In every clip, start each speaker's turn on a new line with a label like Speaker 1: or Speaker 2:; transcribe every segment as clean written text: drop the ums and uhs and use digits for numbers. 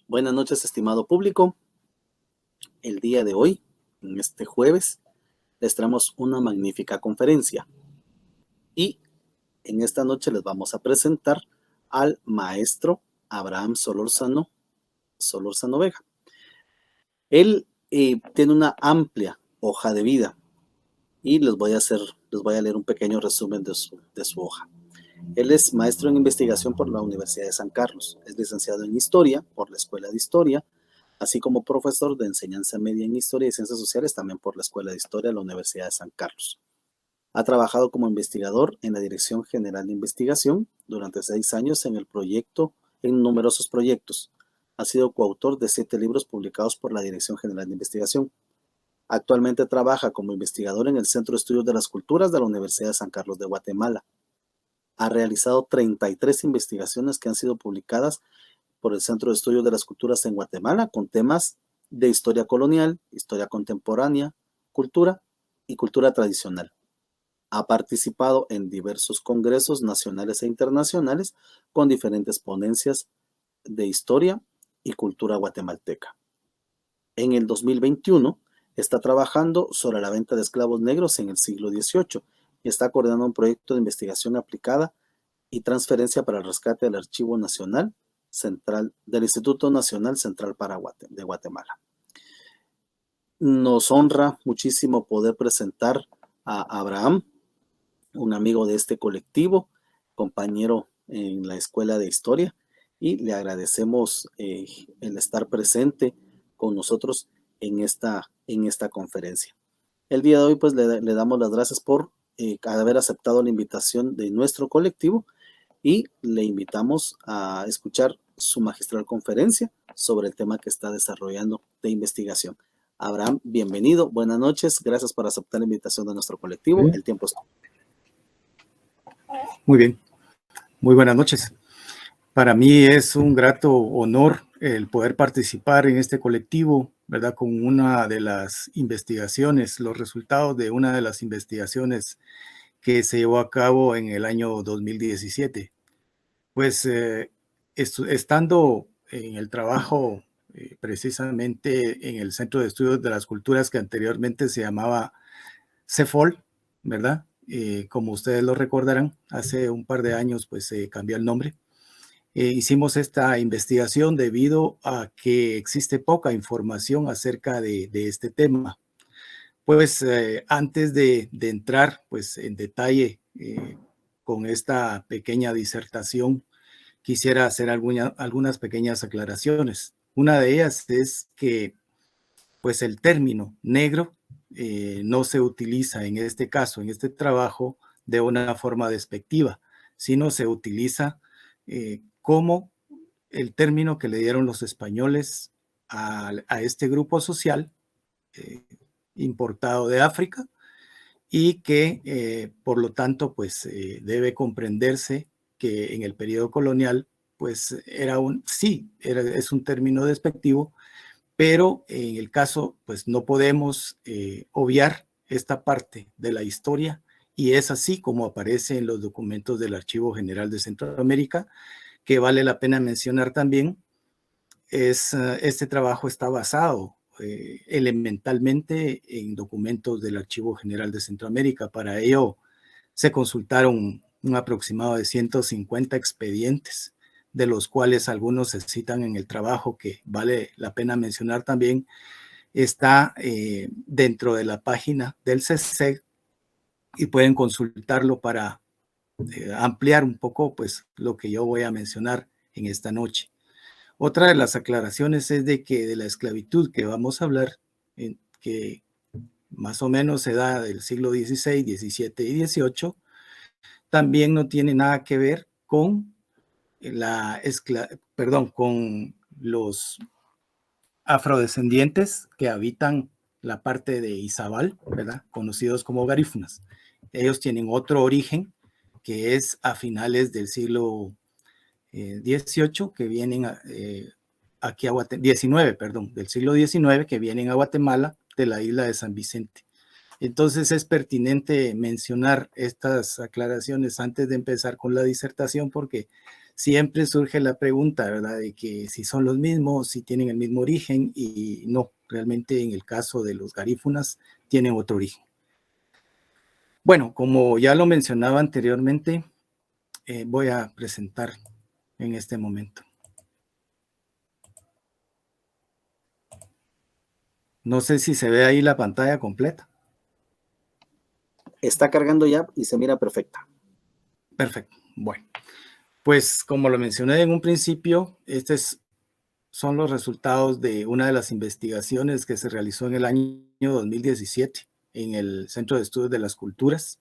Speaker 1: Buenas noches, estimado público. El día de hoy, en este jueves, les traemos una magnífica conferencia y en esta noche les vamos a presentar al maestro Abraham Solórzano Vega. Él tiene una amplia hoja de vida y les voy a leer un pequeño resumen de su hoja. Él es maestro en investigación por la Universidad de San Carlos, es licenciado en Historia por la Escuela de Historia, así como profesor de enseñanza media en Historia y Ciencias Sociales también por la Escuela de Historia de la Universidad de San Carlos. Ha trabajado como investigador en la Dirección General de Investigación durante 6 años en numerosos proyectos. Ha sido coautor de 7 libros publicados por la Dirección General de Investigación. Actualmente trabaja como investigador en el Centro de Estudios de las Culturas de la Universidad de San Carlos de Guatemala. Ha realizado 33 investigaciones que han sido publicadas por el Centro de Estudios de las Culturas en Guatemala con temas de historia colonial, historia contemporánea, cultura y cultura tradicional. Ha participado en diversos congresos nacionales e internacionales con diferentes ponencias de historia y cultura guatemalteca. En el 2021 está trabajando sobre la venta de esclavos negros en el siglo XVIII y está coordinando un proyecto de investigación aplicada y transferencia para el rescate del Archivo Nacional Central del Instituto Nacional Central de Guatemala. Nos honra muchísimo poder presentar a Abraham, un amigo de este colectivo, compañero en la Escuela de Historia, y le agradecemos el estar presente con nosotros en esta conferencia. El día de hoy pues le damos las gracias por haber aceptado la invitación de nuestro colectivo y le invitamos a escuchar su magistral conferencia sobre el tema que está desarrollando de investigación. Abraham, bienvenido, buenas noches, gracias por aceptar la invitación de nuestro colectivo. El tiempo es...
Speaker 2: Muy bien, muy buenas noches. Para mí es un grato honor el poder participar en este colectivo, ¿verdad? Con una de las investigaciones, los resultados de una de las investigaciones que se llevó a cabo en el año 2017. Pues estando en el trabajo precisamente en el Centro de Estudios de las Culturas que anteriormente se llamaba CEFOL, ¿verdad? Como ustedes lo recordarán, hace un par de años pues se cambió el nombre. Hicimos esta investigación debido a que existe poca información acerca de este tema. Pues antes de entrar pues en detalle con esta pequeña disertación, quisiera hacer algunas pequeñas aclaraciones. Una de ellas es que pues el término negro no se utiliza en este caso, en este trabajo, de una forma despectiva, sino se utiliza como el término que le dieron los españoles a este grupo social importado de África y que por lo tanto pues debe comprenderse que en el periodo colonial pues es un término despectivo, pero en el caso pues no podemos obviar esta parte de la historia y es así como aparece en los documentos del Archivo General de Centroamérica, que vale la pena mencionar también. Este trabajo está basado elementalmente en documentos del Archivo General de Centroamérica. Para ello se consultaron un aproximado de 150 expedientes, de los cuales algunos se citan en el trabajo, que vale la pena mencionar también. Está dentro de la página del CESEG y pueden consultarlo para ampliar un poco pues lo que yo voy a mencionar en esta noche. Otra de las aclaraciones es de que de la esclavitud que vamos a hablar, que más o menos se da del siglo XVI, XVII y XVIII, también no tiene nada que ver con con los afrodescendientes que habitan la parte de Izabal, ¿verdad? Conocidos como garífunas. Ellos tienen otro origen, que es a finales del siglo XVIII, que vienen aquí a del siglo XIX, que vienen a Guatemala de la isla de San Vicente. Entonces es pertinente mencionar estas aclaraciones antes de empezar con la disertación porque siempre surge la pregunta, ¿verdad?, de que si son los mismos, si tienen el mismo origen, y no, realmente en el caso de los garífunas tienen otro origen. Bueno, como ya lo mencionaba anteriormente, voy a presentar en este momento. No sé si se ve ahí la pantalla completa.
Speaker 1: Está cargando ya y se mira perfecta.
Speaker 2: Perfecto. Bueno, pues como lo mencioné en un principio, son los resultados de una de las investigaciones que se realizó en el año 2017 en el Centro de Estudios de las Culturas.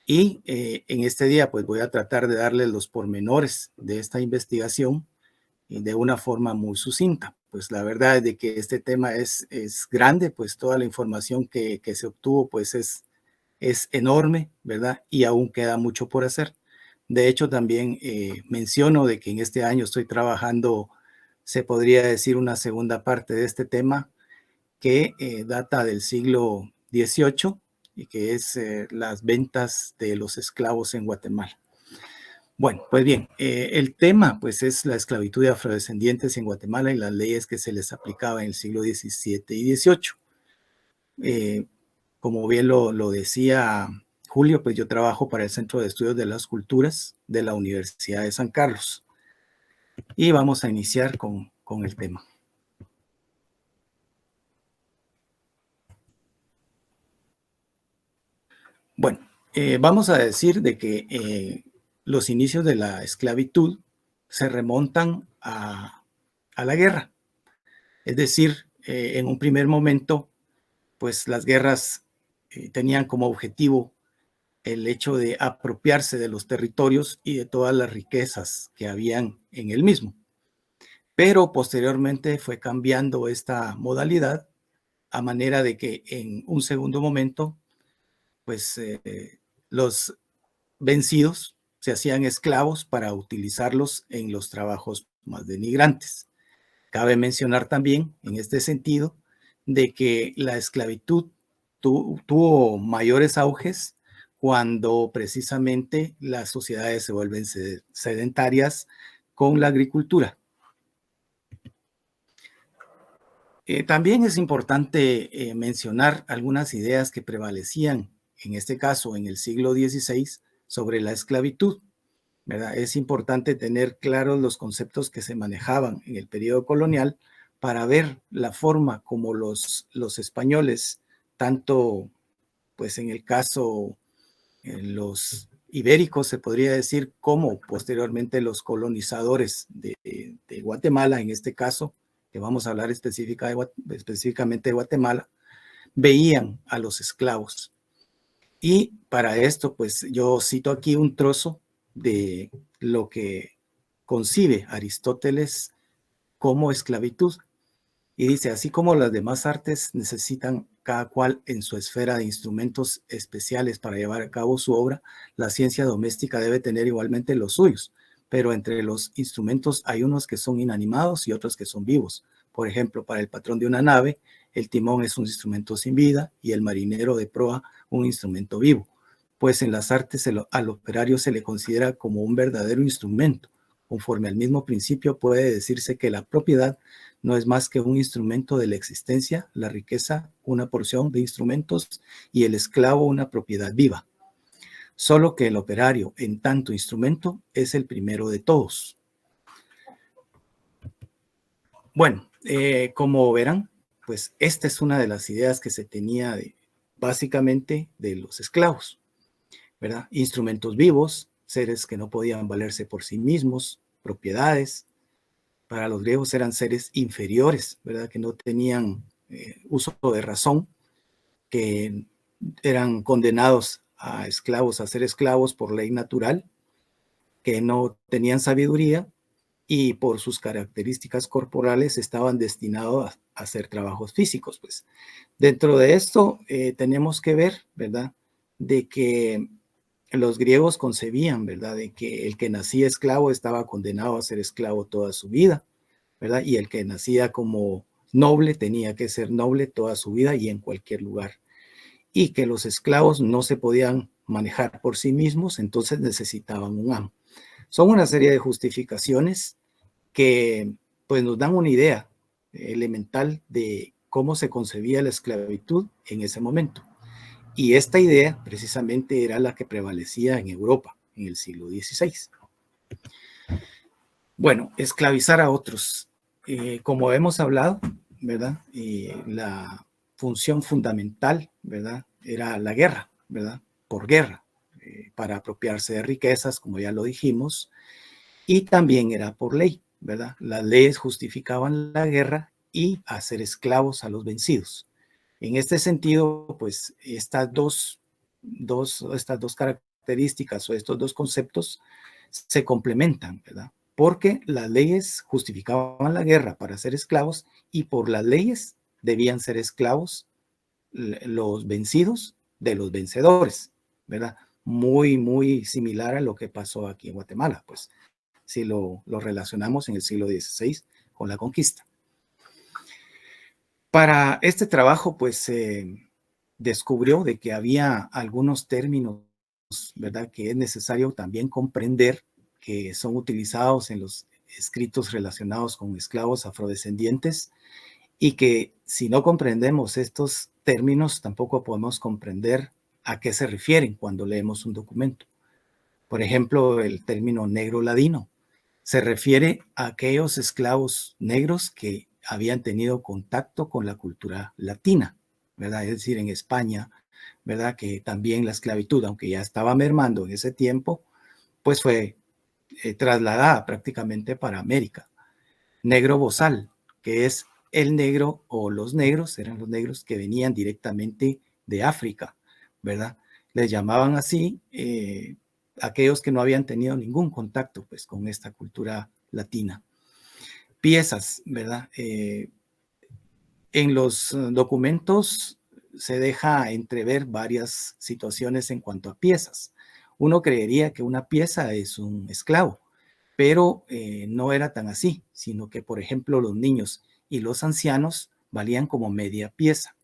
Speaker 2: Y en este día pues voy a tratar de darles los pormenores de esta investigación de una forma muy sucinta. Pues la verdad es de que este tema es grande, pues toda la información que se obtuvo pues es enorme, ¿verdad? Y aún queda mucho por hacer. De hecho, también menciono de que en este año estoy trabajando, se podría decir, una segunda parte de este tema que data del siglo XVIII y que es las ventas de los esclavos en Guatemala. Bueno, pues bien, el tema pues es la esclavitud de afrodescendientes en Guatemala y las leyes que se les aplicaba en el siglo XVII y XVIII. Como bien lo decía Julio, pues yo trabajo para el Centro de Estudios de las Culturas de la Universidad de San Carlos. Y vamos a iniciar con el tema. Bueno, vamos a decir de que los inicios de la esclavitud se remontan a la guerra. Es decir, en un primer momento, pues las guerras tenían como objetivo el hecho de apropiarse de los territorios y de todas las riquezas que habían en el mismo. Pero posteriormente fue cambiando esta modalidad a manera de que en un segundo momento, pues los vencidos se hacían esclavos para utilizarlos en los trabajos más denigrantes. Cabe mencionar también en este sentido de que la esclavitud tuvo mayores auges cuando precisamente las sociedades se vuelven sedentarias con la agricultura. También es importante mencionar algunas ideas que prevalecían, en este caso en el siglo XVI, sobre la esclavitud, ¿verdad? Es importante tener claros los conceptos que se manejaban en el periodo colonial para ver la forma como los españoles, tanto pues en el caso los ibéricos se podría decir, como posteriormente los colonizadores de Guatemala, en este caso, que vamos a hablar específicamente de Guatemala, veían a los esclavos. Y para esto, pues yo cito aquí un trozo de lo que concibe Aristóteles como esclavitud. Y dice, así como las demás artes necesitan cada cual en su esfera de instrumentos especiales para llevar a cabo su obra, la ciencia doméstica debe tener igualmente los suyos, pero entre los instrumentos hay unos que son inanimados y otros que son vivos. Por ejemplo, para el patrón de una nave, el timón es un instrumento sin vida y el marinero de proa un instrumento vivo, pues en las artes al operario se le considera como un verdadero instrumento. Conforme al mismo principio puede decirse que la propiedad no es más que un instrumento de la existencia, la riqueza una porción de instrumentos y el esclavo una propiedad viva. Solo que el operario, en tanto instrumento, es el primero de todos. Bueno, como verán, pues esta es una de las ideas que se tenía básicamente de los esclavos, ¿verdad? Instrumentos vivos, seres que no podían valerse por sí mismos, propiedades. Para los griegos eran seres inferiores, ¿verdad? Que no tenían uso de razón, que eran condenados a esclavos, a ser esclavos por ley natural, que no tenían sabiduría y por sus características corporales estaban destinados a hacer trabajos físicos. Pues dentro de esto tenemos que ver, ¿verdad? De que los griegos concebían, ¿verdad? De que el que nacía esclavo estaba condenado a ser esclavo toda su vida, ¿verdad? Y el que nacía como noble tenía que ser noble toda su vida y en cualquier lugar. y que los esclavos no se podían manejar por sí mismos, entonces necesitaban un amo. Son una serie de justificaciones que pues nos dan una idea elemental de cómo se concebía la esclavitud en ese momento. Y esta idea precisamente era la que prevalecía en Europa en el siglo XVI. Bueno, esclavizar a otros. Como hemos hablado, ¿verdad? La función fundamental, ¿verdad? Era la guerra, ¿verdad? Por guerra, para apropiarse de riquezas, como ya lo dijimos, y también era por ley, ¿verdad? Las leyes justificaban la guerra y hacer esclavos a los vencidos. En este sentido, pues estas dos características o estos dos conceptos se complementan, ¿verdad? Porque las leyes justificaban la guerra para ser esclavos y por las leyes debían ser esclavos los vencidos de los vencedores, ¿verdad? Muy, muy similar a lo que pasó aquí en Guatemala, pues si lo relacionamos en el siglo XVI con la conquista. Para este trabajo, pues se descubrió de que había algunos términos, ¿verdad?, que es necesario también comprender, que son utilizados en los escritos relacionados con esclavos afrodescendientes y que si no comprendemos estos términos, tampoco podemos comprender a qué se refieren cuando leemos un documento. Por ejemplo, el término negro ladino se refiere a aquellos esclavos negros que habían tenido contacto con la cultura latina, ¿verdad? Es decir, en España, ¿verdad? Que también la esclavitud, aunque ya estaba mermando en ese tiempo, pues fue trasladada prácticamente para América. Negro bozal, que es el negro o los negros, eran los negros que venían directamente de África, ¿verdad? Les llamaban así aquellos que no habían tenido ningún contacto pues con esta cultura latina. Piezas, ¿verdad? En los documentos se deja entrever varias situaciones en cuanto a piezas. Uno creería que una pieza es un esclavo, pero no era tan así, sino que, por ejemplo, los niños y los ancianos valían como media pieza.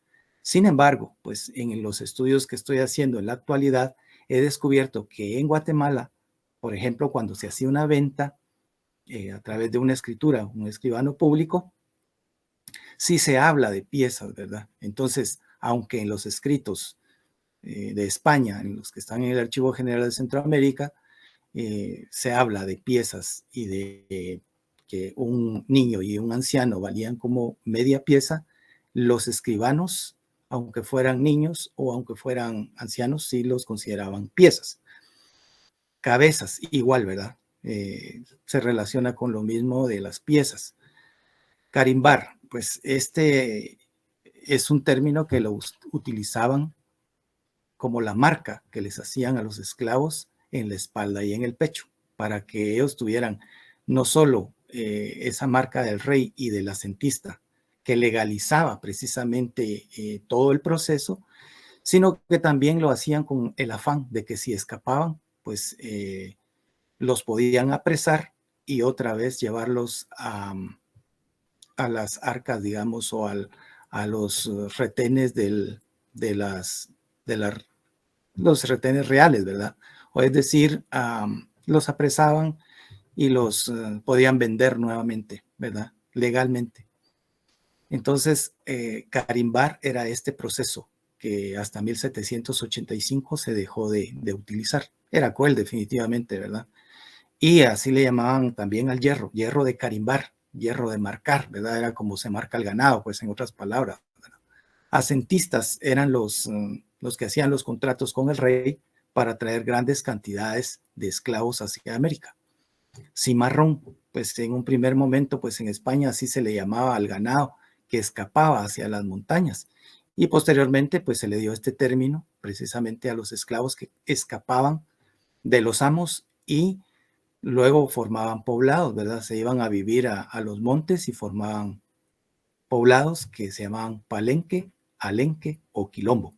Speaker 2: Sin embargo, pues en los estudios que estoy haciendo en la actualidad, he descubierto que en Guatemala, por ejemplo, cuando se hacía una venta a través de una escritura, un escribano público, sí se habla de piezas, ¿verdad? Entonces, aunque en los escritos de España, en los que están en el Archivo General de Centroamérica, se habla de piezas y de que un niño y un anciano valían como media pieza, los escribanos, aunque fueran niños o aunque fueran ancianos, sí los consideraban piezas. Cabezas, igual, ¿verdad? Se relaciona con lo mismo de las piezas. Carimbar, pues este es un término que lo utilizaban como la marca que les hacían a los esclavos en la espalda y en el pecho, para que ellos tuvieran no solo esa marca del rey y del asentista, que legalizaba precisamente todo el proceso, sino que también lo hacían con el afán de que si escapaban, pues los podían apresar y otra vez llevarlos a las arcas, digamos, o a los retenes de los retenes reales, ¿verdad? O es decir, los apresaban y los podían vender nuevamente, ¿verdad? Legalmente. Entonces, carimbar era este proceso que hasta 1785 se dejó de utilizar. Era cruel, definitivamente, ¿verdad? Y así le llamaban también al hierro, hierro de carimbar, hierro de marcar, ¿verdad? Era como se marca el ganado, pues en otras palabras, ¿verdad? Asentistas eran los que hacían los contratos con el rey para traer grandes cantidades de esclavos hacia América. Cimarrón, pues en un primer momento, pues en España así se le llamaba al ganado que escapaba hacia las montañas. Y posteriormente, pues se le dio este término precisamente a los esclavos que escapaban de los amos y luego formaban poblados, ¿verdad? Se iban a vivir a los montes y formaban poblados que se llamaban Palenque, Alenque o Quilombo,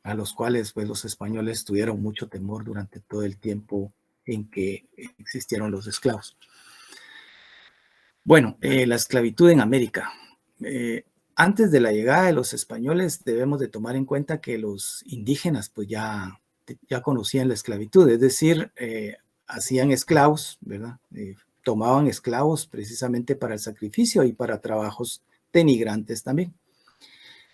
Speaker 2: a los cuales pues los españoles tuvieron mucho temor durante todo el tiempo en que existieron los esclavos. Bueno, la esclavitud en América. Antes de la llegada de los españoles debemos de tomar en cuenta que los indígenas pues ya conocían la esclavitud, es decir, hacían esclavos, ¿verdad? Tomaban esclavos precisamente para el sacrificio y para trabajos denigrantes también.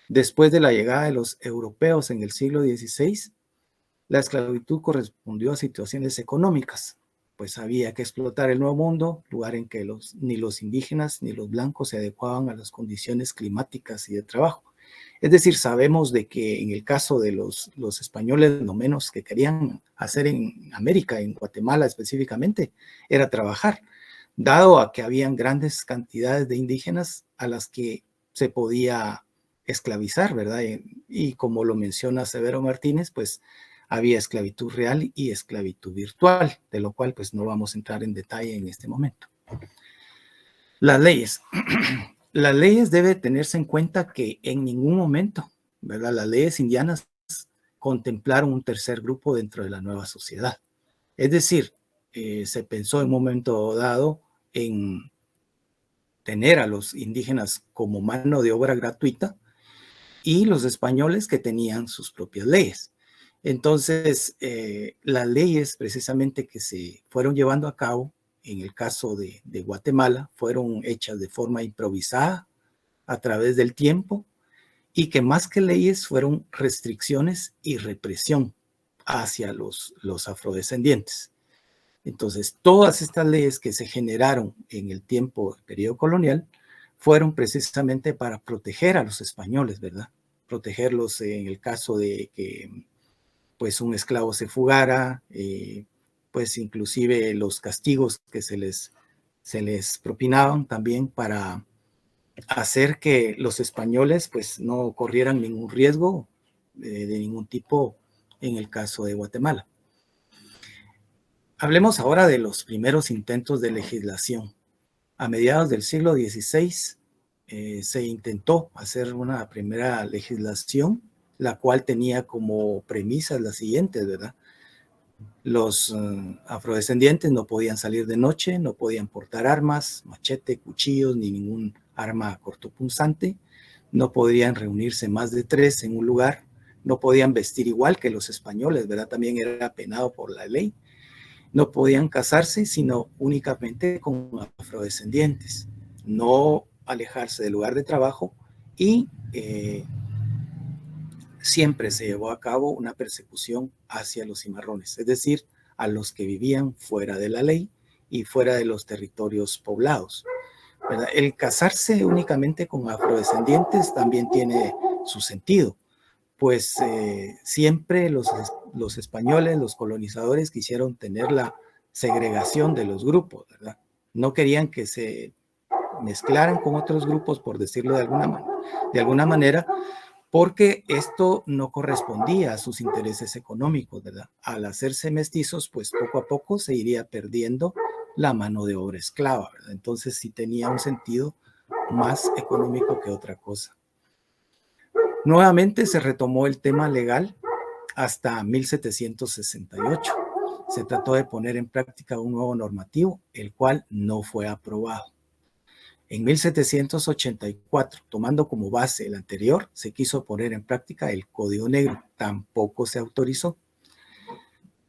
Speaker 2: Después de la llegada de los europeos en el siglo XVI, la esclavitud correspondió a situaciones económicas, pues había que explotar el nuevo mundo, lugar en que ni los indígenas ni los blancos se adecuaban a las condiciones climáticas y de trabajo. Es decir, sabemos de que en el caso de los españoles, lo menos que querían hacer en América, en Guatemala específicamente, era trabajar, dado a que habían grandes cantidades de indígenas a las que se podía esclavizar, ¿verdad? Y como lo menciona Severo Martínez, pues había esclavitud real y esclavitud virtual, de lo cual pues no vamos a entrar en detalle en este momento. Las leyes. Las leyes debe tenerse en cuenta que en ningún momento, ¿verdad? Las leyes indianas contemplaron un tercer grupo dentro de la nueva sociedad. Es decir, se pensó en un momento dado en tener a los indígenas como mano de obra gratuita y los españoles que tenían sus propias leyes. Entonces, las leyes precisamente que se fueron llevando a cabo en el caso de Guatemala fueron hechas de forma improvisada a través del tiempo y que más que leyes fueron restricciones y represión hacia los afrodescendientes. Entonces, todas estas leyes que se generaron en el tiempo, el periodo colonial, fueron precisamente para proteger a los españoles, ¿verdad? Protegerlos en el caso de que pues un esclavo se fugara, pues inclusive los castigos que se les propinaban también para hacer que los españoles pues no corrieran ningún riesgo de ningún tipo en el caso de Guatemala. Hablemos ahora de los primeros intentos de legislación. A mediados del siglo XVI se intentó hacer una primera legislación, la cual tenía como premisas las siguientes, ¿verdad? Los afrodescendientes no podían salir de noche, no podían portar armas, machete, cuchillos, ni ningún arma cortopunzante, no podían reunirse más de 3 en un lugar, no podían vestir igual que los españoles, ¿verdad? También era penado por la ley. No podían casarse, sino únicamente con afrodescendientes, no alejarse del lugar de trabajo y siempre se llevó a cabo una persecución hacia los cimarrones, es decir, a los que vivían fuera de la ley y fuera de los territorios poblados, ¿verdad? El casarse únicamente con afrodescendientes también tiene su sentido, pues siempre los españoles, los colonizadores quisieron tener la segregación de los grupos, ¿verdad? No querían que se mezclaran con otros grupos, por decirlo de alguna manera, porque esto no correspondía a sus intereses económicos, ¿verdad? Al hacerse mestizos, pues poco a poco se iría perdiendo la mano de obra esclava, ¿verdad? Entonces sí tenía un sentido más económico que otra cosa. Nuevamente se retomó el tema legal hasta 1768. Se trató de poner en práctica un nuevo normativo, el cual no fue aprobado. En 1784, tomando como base el anterior, se quiso poner en práctica el Código Negro. Tampoco se autorizó.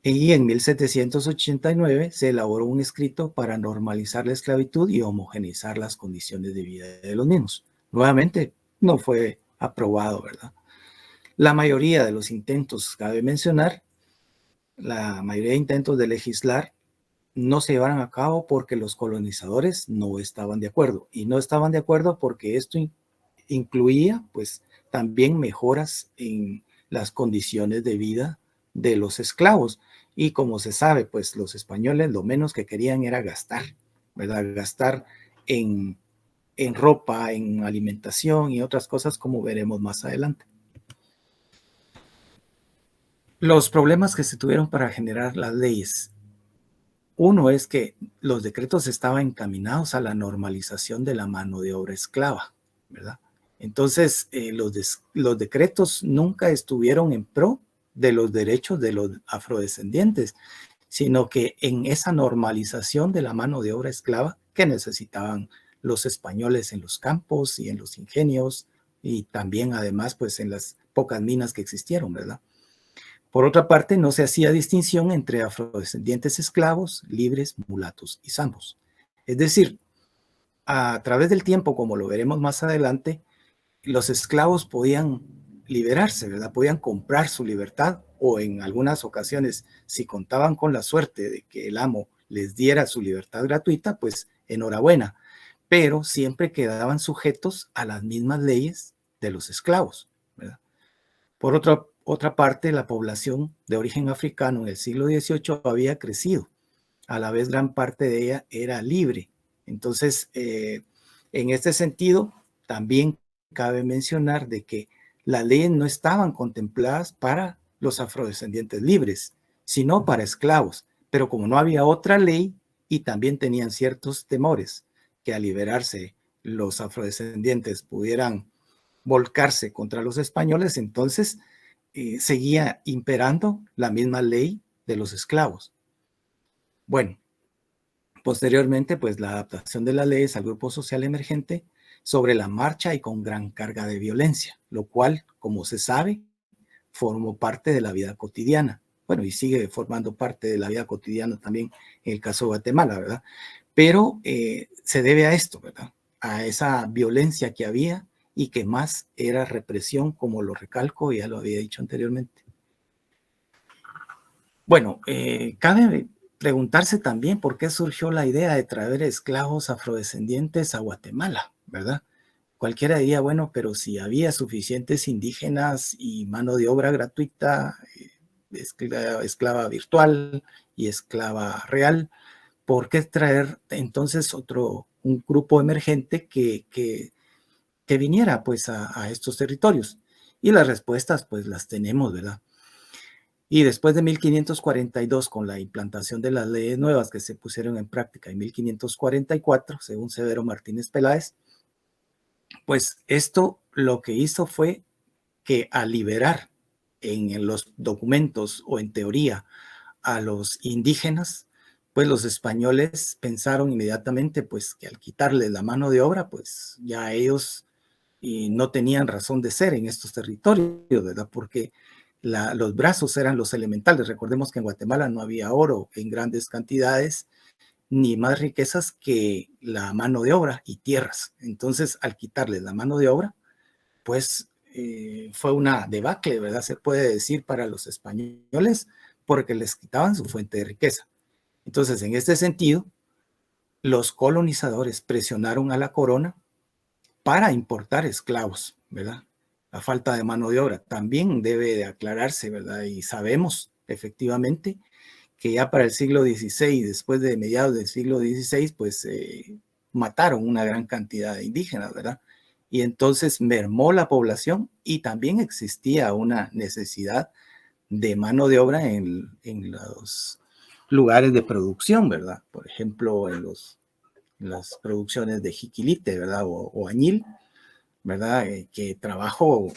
Speaker 2: Y en 1789 se elaboró un escrito para normalizar la esclavitud y homogeneizar las condiciones de vida de los mismos. Nuevamente, no fue aprobado, ¿verdad? La mayoría de los intentos, cabe mencionar, la mayoría de intentos de legislar no se llevaron a cabo porque los colonizadores no estaban de acuerdo. Y no estaban de acuerdo porque esto incluía, pues, también mejoras en las condiciones de vida de los esclavos. Y como se sabe, pues, los españoles lo menos que querían era gastar, ¿verdad? Gastar en ropa, en alimentación y otras cosas, como veremos más adelante. Los problemas que se tuvieron para generar las leyes. Uno es que los decretos estaban encaminados a la normalización de la mano de obra esclava, ¿verdad? Entonces, los decretos nunca estuvieron en pro de los derechos de los afrodescendientes, sino que en esa normalización de la mano de obra esclava que necesitaban los españoles en los campos y en los ingenios y también además pues en las pocas minas que existieron, ¿verdad? Por otra parte, no se hacía distinción entre afrodescendientes esclavos, libres, mulatos y zambos. Es decir, a través del tiempo, como lo veremos más adelante, los esclavos podían liberarse, ¿verdad? Podían comprar su libertad o en algunas ocasiones, si contaban con la suerte de que el amo les diera su libertad gratuita, pues enhorabuena, pero siempre quedaban sujetos a las mismas leyes de los esclavos, ¿verdad? Por otra parte, la población de origen africano en el siglo XVIII había crecido. A la vez, gran parte de ella era libre. Entonces, en este sentido, también cabe mencionar de que las leyes no estaban contempladas para los afrodescendientes libres, sino para esclavos. Pero como no había otra ley y también tenían ciertos temores que al liberarse los afrodescendientes pudieran volcarse contra los españoles, entonces seguía imperando la misma ley de los esclavos. Bueno, posteriormente, pues la adaptación de las leyes al grupo social emergente sobre la marcha y con gran carga de violencia, lo cual, como se sabe, formó parte de la vida cotidiana. Bueno, y sigue formando parte de la vida cotidiana también en el caso de Guatemala, ¿verdad? Pero se debe a esto, ¿verdad? A esa violencia que había y que más era represión, como lo recalco, ya lo había dicho anteriormente. Bueno, cabe preguntarse también por qué surgió la idea de traer esclavos afrodescendientes a Guatemala, ¿verdad? Cualquiera diría, bueno, pero si había suficientes indígenas y mano de obra gratuita, esclava virtual y esclava real, ¿por qué traer entonces un grupo emergente que viniera pues a estos territorios? Y las respuestas pues las tenemos, ¿verdad? Y después de 1542, con la implantación de las leyes nuevas que se pusieron en práctica en 1544, según Severo Martínez Peláez, pues esto lo que hizo fue que al liberar en los documentos o en teoría a los indígenas, pues los españoles pensaron inmediatamente pues que al quitarles la mano de obra, pues ya ellos no tenían razón de ser en estos territorios, ¿verdad? Porque los brazos eran los elementales. Recordemos que en Guatemala no había oro en grandes cantidades, ni más riquezas que la mano de obra y tierras. Entonces, al quitarles la mano de obra, pues fue una debacle, ¿verdad? Se puede decir para los españoles, porque les quitaban su fuente de riqueza. Entonces, en este sentido, los colonizadores presionaron a la corona para importar esclavos, ¿verdad? La falta de mano de obra también debe de aclararse, ¿verdad? Y sabemos efectivamente que ya para el siglo XVI, después de mediados del siglo XVI, pues mataron una gran cantidad de indígenas, ¿verdad? Y entonces mermó la población y también existía una necesidad de mano de obra en los lugares de producción, ¿verdad? Por ejemplo, en las producciones de jiquilite, ¿verdad? O añil, ¿verdad? Que trabajo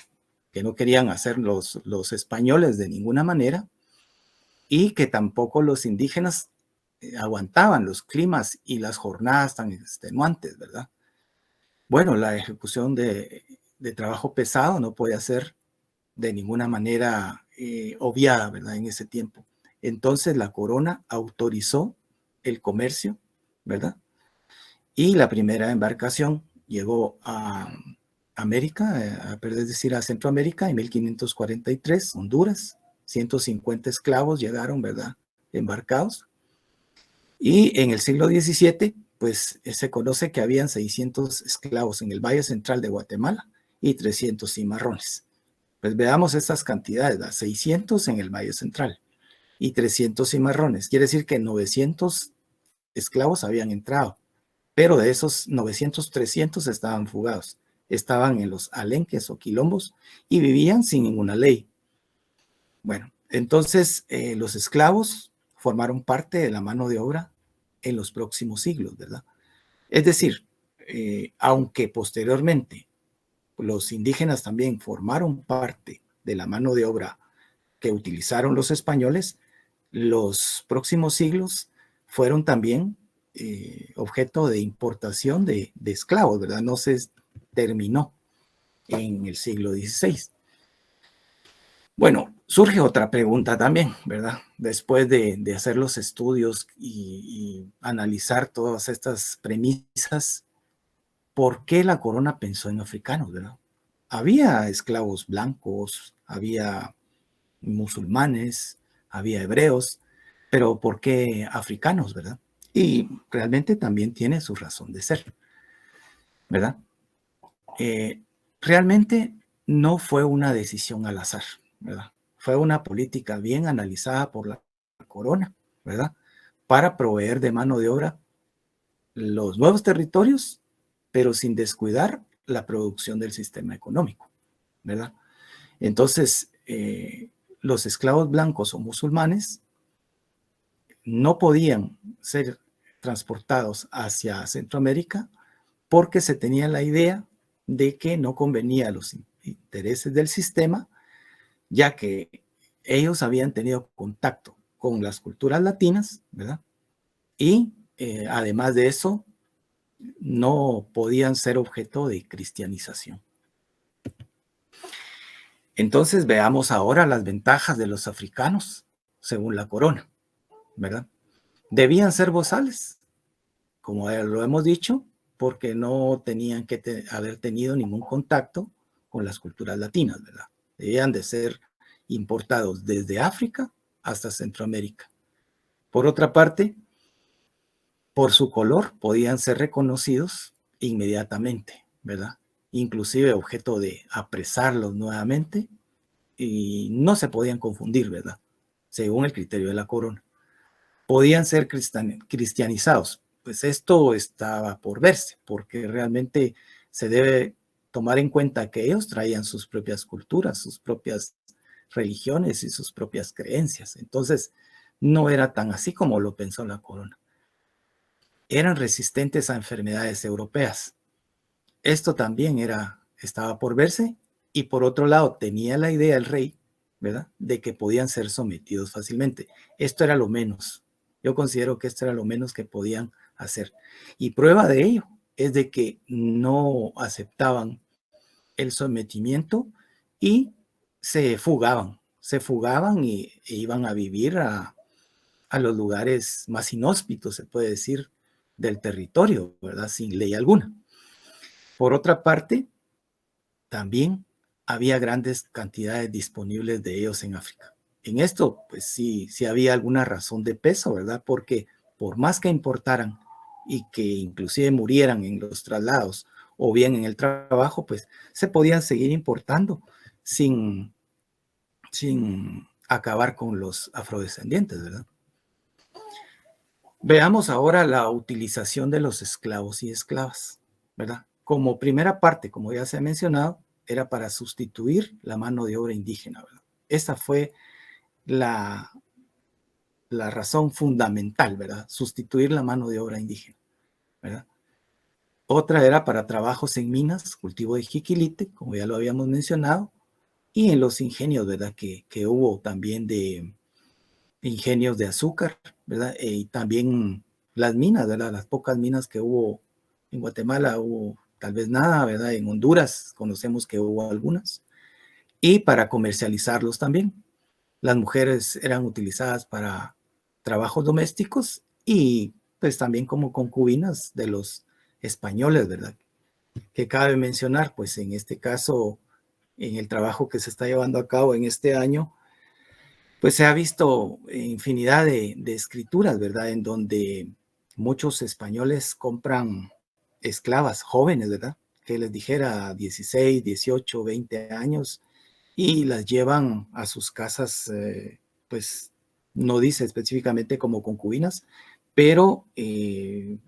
Speaker 2: que no querían hacer los españoles de ninguna manera y que tampoco los indígenas aguantaban los climas y las jornadas tan extenuantes, ¿verdad? Bueno, la ejecución de trabajo pesado no podía ser de ninguna manera obviada, ¿verdad? En ese tiempo. Entonces la corona autorizó el comercio, ¿verdad? Y la primera embarcación llegó a América, es decir, a Centroamérica en 1543, Honduras. 150 esclavos llegaron, ¿verdad? Embarcados. Y en el siglo XVII, pues se conoce que habían 600 esclavos en el Valle Central de Guatemala y 300 cimarrones. Pues veamos estas cantidades, ¿verdad? 600 en el Valle Central y 300 cimarrones. Quiere decir que 900 esclavos habían entrado, pero de esos 900, 300 estaban fugados. Estaban en los alenques o quilombos y vivían sin ninguna ley. Bueno, entonces los esclavos formaron parte de la mano de obra en los próximos siglos, ¿verdad? Es decir, aunque posteriormente los indígenas también formaron parte de la mano de obra que utilizaron los españoles, los próximos siglos fueron también objeto de importación de esclavos, ¿verdad? No se terminó en el siglo XVI. Bueno, surge otra pregunta también, ¿verdad? Después de hacer los estudios y analizar todas estas premisas, ¿por qué la corona pensó en africanos, verdad? Había esclavos blancos, había musulmanes, había hebreos, pero ¿por qué africanos, verdad? Y realmente también tiene su razón de ser, ¿verdad? Realmente no fue una decisión al azar, ¿verdad? Fue una política bien analizada por la corona, ¿verdad? Para proveer de mano de obra los nuevos territorios, pero sin descuidar la producción del sistema económico, ¿verdad? Entonces, los esclavos blancos o musulmanes no podían ser transportados hacia Centroamérica porque se tenía la idea de que no convenía a los intereses del sistema, ya que ellos habían tenido contacto con las culturas latinas, ¿verdad? Y además de eso, no podían ser objeto de cristianización. Entonces veamos ahora las ventajas de los africanos, según la corona, ¿verdad? Debían ser bozales, como lo hemos dicho, porque no tenían que haber tenido ningún contacto con las culturas latinas, ¿verdad? Debían de ser importados desde África hasta Centroamérica. Por otra parte, por su color podían ser reconocidos inmediatamente, ¿verdad? Inclusive objeto de apresarlos nuevamente y no se podían confundir, ¿verdad? Según el criterio de la corona. Podían ser cristianizados. Pues esto estaba por verse, porque realmente se debe tomar en cuenta que ellos traían sus propias culturas, sus propias religiones y sus propias creencias. Entonces, no era tan así como lo pensó la corona. Eran resistentes a enfermedades europeas. Esto también estaba por verse, y por otro lado tenía la idea el rey, ¿verdad?, de que podían ser sometidos fácilmente. Esto era lo menos. Yo considero que esto era lo menos que podían hacer. Y prueba de ello es de que no aceptaban el sometimiento y se fugaban e iban a vivir a los lugares más inhóspitos, se puede decir, del territorio, ¿verdad?, sin ley alguna. Por otra parte, también había grandes cantidades disponibles de ellos en África. En esto, pues sí había alguna razón de peso, ¿verdad? Porque por más que importaran y que inclusive murieran en los traslados o bien en el trabajo, pues se podían seguir importando sin acabar con los afrodescendientes, ¿verdad? Veamos ahora la utilización de los esclavos y esclavas, ¿verdad? Como primera parte, como ya se ha mencionado, era para sustituir la mano de obra indígena, ¿verdad? Esa fue la razón fundamental, ¿verdad? Sustituir la mano de obra indígena, ¿verdad? Otra era para trabajos en minas, cultivo de jiquilite, como ya lo habíamos mencionado, y en los ingenios, ¿verdad? Que hubo también de ingenios de azúcar, ¿verdad? Y también las minas, ¿verdad? Las pocas minas que hubo en Guatemala, hubo tal vez nada, ¿verdad? En Honduras conocemos que hubo algunas. Y para comercializarlos también. Las mujeres eran utilizadas para trabajos domésticos y pues también como concubinas de los españoles, ¿verdad? Que cabe mencionar, pues en este caso, en el trabajo que se está llevando a cabo en este año, pues se ha visto infinidad de escrituras, ¿verdad? En donde muchos españoles compran esclavas jóvenes, ¿verdad? Que les dijera 16, 18, 20 años y las llevan a sus casas, pues no dice específicamente como concubinas, pero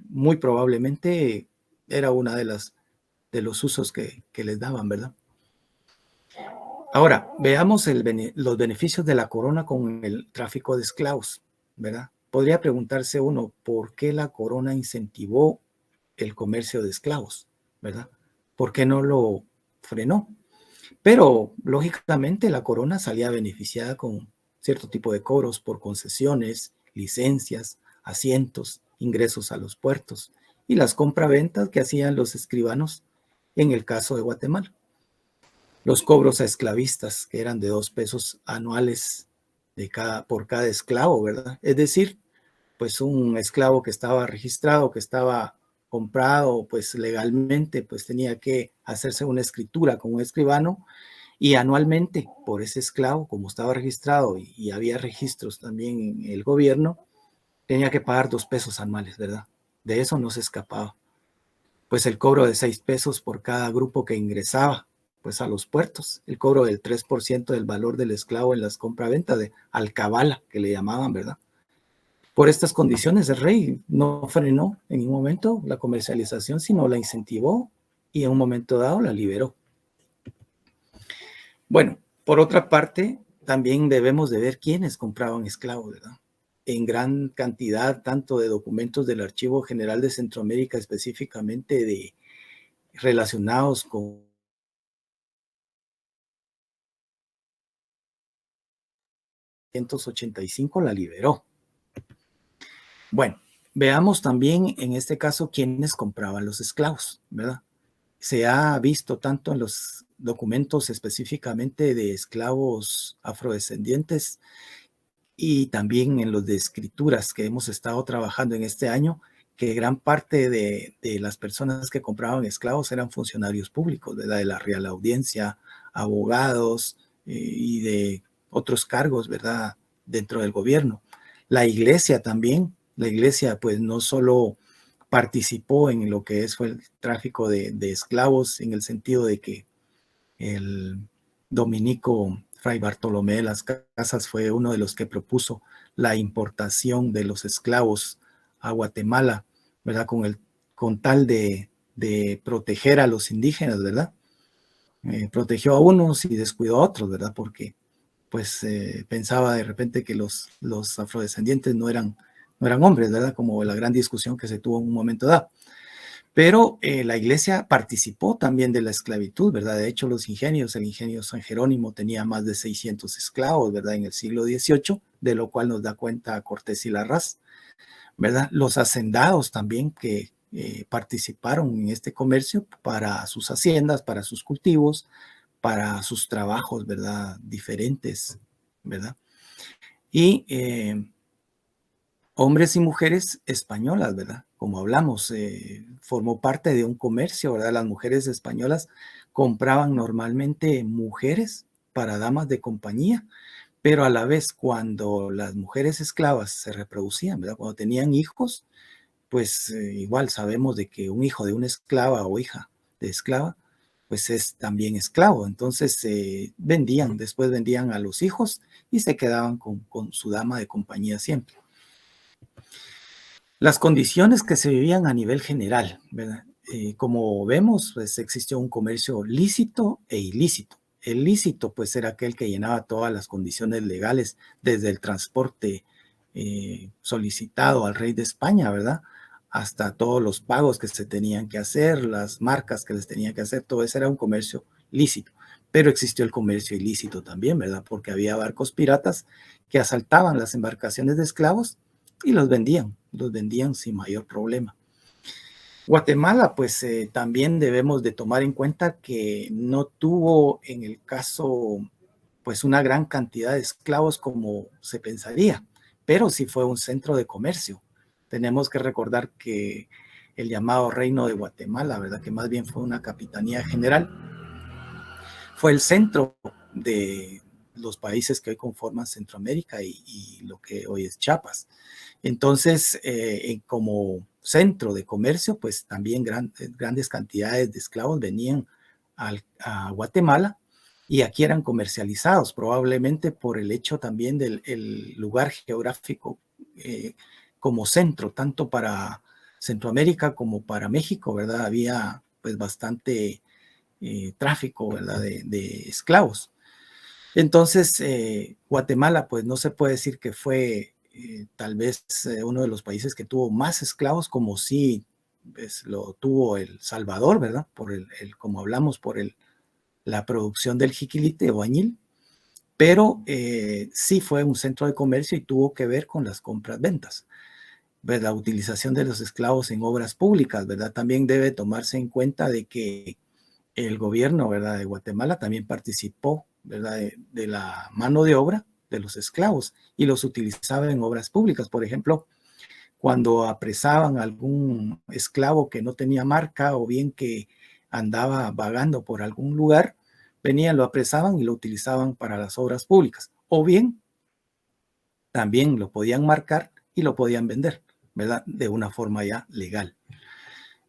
Speaker 2: muy probablemente era una de los usos que les daban, ¿verdad? Ahora, veamos los beneficios de la corona con el tráfico de esclavos, ¿verdad? Podría preguntarse uno, ¿por qué la corona incentivó el comercio de esclavos, ¿verdad? ¿Por qué no lo frenó? Pero, lógicamente, la corona salía beneficiada con cierto tipo de cobros por concesiones, licencias, asientos, ingresos a los puertos y las compraventas que hacían los escribanos en el caso de Guatemala. los cobros a esclavistas, que eran de 2 pesos anuales por cada esclavo, ¿verdad? Es decir, pues un esclavo que estaba registrado, que estaba comprado pues legalmente, pues tenía que hacerse una escritura con un escribano y anualmente por ese esclavo, como estaba registrado y había registros también en el gobierno, tenía que pagar 2 pesos anuales, ¿verdad? De eso no se escapaba. Pues el cobro de 6 pesos por cada grupo que ingresaba pues a los puertos, el cobro del 3% del valor del esclavo en las compraventas de alcabala, que le llamaban, ¿verdad? Por estas condiciones, el rey no frenó en ningún momento la comercialización, sino la incentivó y en un momento dado la liberó. Bueno, por otra parte, también debemos de ver quiénes compraban esclavos, ¿verdad? En gran cantidad, tanto de documentos del Archivo General de Centroamérica, específicamente relacionados con 1985, la liberó. Bueno, veamos también en este caso quiénes compraban los esclavos, ¿verdad? Se ha visto tanto en los documentos específicamente de esclavos afrodescendientes y también en los de escrituras que hemos estado trabajando en este año, que gran parte de las personas que compraban esclavos eran funcionarios públicos, ¿verdad? De la Real Audiencia, abogados y de otros cargos, ¿verdad? Dentro del gobierno. La iglesia también, la iglesia pues no solo participó en lo que fue el tráfico de esclavos en el sentido de que el dominico Fray Bartolomé de las Casas fue uno de los que propuso la importación de los esclavos a Guatemala, ¿verdad? Con tal de proteger a los indígenas, ¿verdad? Protegió a unos y descuidó a otros, ¿verdad? Porque pues pensaba de repente que los afrodescendientes no eran hombres, ¿verdad? Como la gran discusión que se tuvo en un momento dado. Pero la iglesia participó también de la esclavitud, ¿verdad? De hecho, el ingenio San Jerónimo tenía más de 600 esclavos, ¿verdad? En el siglo XVIII, de lo cual nos da cuenta Cortés y Larraz, ¿verdad? Los hacendados también que participaron en este comercio para sus haciendas, para sus cultivos, para sus trabajos, ¿verdad? Diferentes, ¿verdad? Y hombres y mujeres españolas, ¿verdad? Como hablamos, formó parte de un comercio, ¿verdad? Las mujeres españolas compraban normalmente mujeres para damas de compañía, pero a la vez cuando las mujeres esclavas se reproducían, ¿verdad? Cuando tenían hijos, pues igual sabemos de que un hijo de una esclava o hija de esclava, pues es también esclavo. Entonces después vendían a los hijos y se quedaban con su dama de compañía siempre. Las condiciones que se vivían a nivel general, ¿verdad? Como vemos, pues existió un comercio lícito e ilícito. El lícito, pues, era aquel que llenaba todas las condiciones legales, desde el transporte solicitado al rey de España, ¿verdad? Hasta todos los pagos que se tenían que hacer, las marcas que les tenían que hacer, todo eso era un comercio lícito. Pero existió el comercio ilícito también, ¿verdad? Porque había barcos piratas que asaltaban las embarcaciones de esclavos y los vendían sin mayor problema. Guatemala, pues también debemos de tomar en cuenta que no tuvo en el caso, pues una gran cantidad de esclavos como se pensaría, pero sí fue un centro de comercio. Tenemos que recordar que el llamado Reino de Guatemala, ¿verdad? Que más bien fue una capitanía general, fue el centro de los países que hoy conforman Centroamérica y lo que hoy es Chiapas. Entonces, como centro de comercio, pues también grandes cantidades de esclavos venían a Guatemala y aquí eran comercializados, probablemente por el hecho también del lugar geográfico como centro, tanto para Centroamérica como para México, ¿verdad? Había pues bastante tráfico, ¿verdad? De esclavos. Entonces, Guatemala, pues no se puede decir que fue tal vez uno de los países que tuvo más esclavos, como sí pues, lo tuvo El Salvador, ¿verdad? Como hablamos, por la producción del jiquilite o añil, pero sí fue un centro de comercio y tuvo que ver con las compras-ventas. La utilización de los esclavos en obras públicas, ¿verdad? También debe tomarse en cuenta de que el gobierno, ¿verdad?, de Guatemala también participó, ¿verdad?, de la mano de obra de los esclavos y los utilizaba en obras públicas. Por ejemplo, cuando apresaban a algún esclavo que no tenía marca o bien que andaba vagando por algún lugar, venían, lo apresaban y lo utilizaban para las obras públicas. O bien, también lo podían marcar y lo podían vender, ¿verdad?, de una forma ya legal.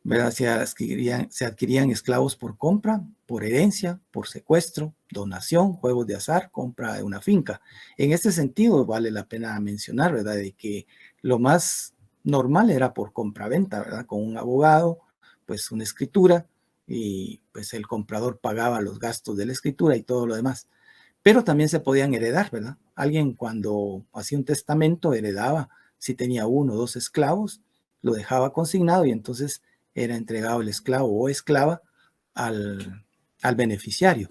Speaker 2: ¿Verdad? Se adquirían esclavos por compra, por herencia, por secuestro, donación, juegos de azar, compra de una finca. En este sentido, vale la pena mencionar, ¿verdad?, de que lo más normal era por compra-venta, ¿verdad?, con un abogado, pues una escritura, y pues el comprador pagaba los gastos de la escritura y todo lo demás. Pero también se podían heredar, ¿verdad? Alguien cuando hacía un testamento heredaba, si tenía 1 o 2 esclavos, lo dejaba consignado y entonces era entregado el esclavo o esclava al beneficiario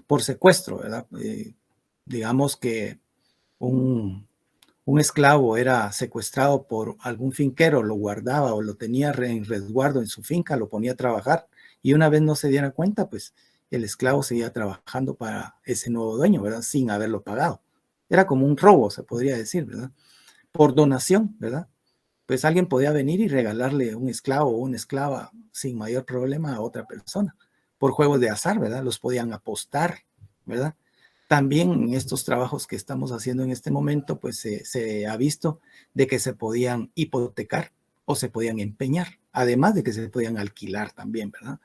Speaker 2: por secuestro, ¿verdad? Digamos que un esclavo era secuestrado por algún finquero, lo guardaba o lo tenía en resguardo en su finca, lo ponía a trabajar y una vez no se diera cuenta, pues el esclavo seguía trabajando para ese nuevo dueño, ¿verdad? Sin haberlo pagado. Era como un robo, se podría decir, ¿verdad? Por donación, ¿verdad? Pues alguien podía venir y regalarle un esclavo o una esclava sin mayor problema a otra persona. Por juegos de azar, ¿verdad? Los podían apostar, ¿verdad? También en estos trabajos que estamos haciendo en este momento, pues se ha visto de que se podían hipotecar o se podían empeñar, además de que se podían alquilar también, ¿verdad?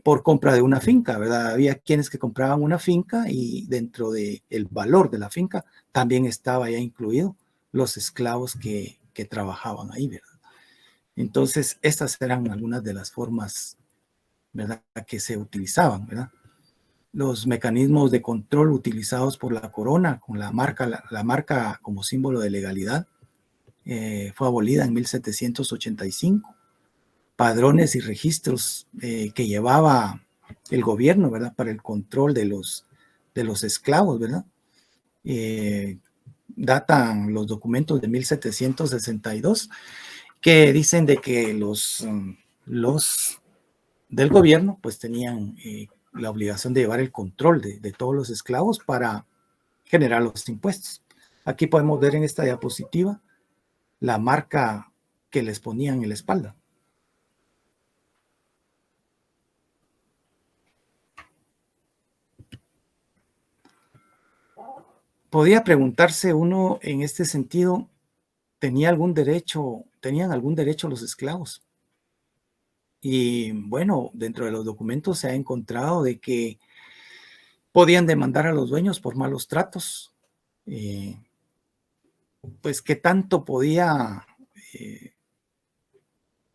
Speaker 2: Por compra de una finca, ¿verdad? Había quienes que compraban una finca y dentro del valor de la finca también estaba ya incluido los esclavos que trabajaban ahí, ¿verdad? Entonces, estas eran algunas de las formas, ¿verdad?, que se utilizaban, ¿verdad? Los mecanismos de control utilizados por la corona, con la marca como símbolo de legalidad, fue abolida en 1785. Padrones y registros que llevaba el gobierno, ¿verdad?, para el control de los esclavos, ¿verdad? Datan los documentos de 1762 que dicen de que los del gobierno pues tenían la obligación de llevar el control de todos los esclavos para generar los impuestos. Aquí podemos ver en esta diapositiva la marca que les ponían en la espalda. Podía preguntarse uno en este sentido, ¿tenían algún derecho los esclavos? Y bueno, dentro de los documentos se ha encontrado de que podían demandar a los dueños por malos tratos, pues qué tanto podía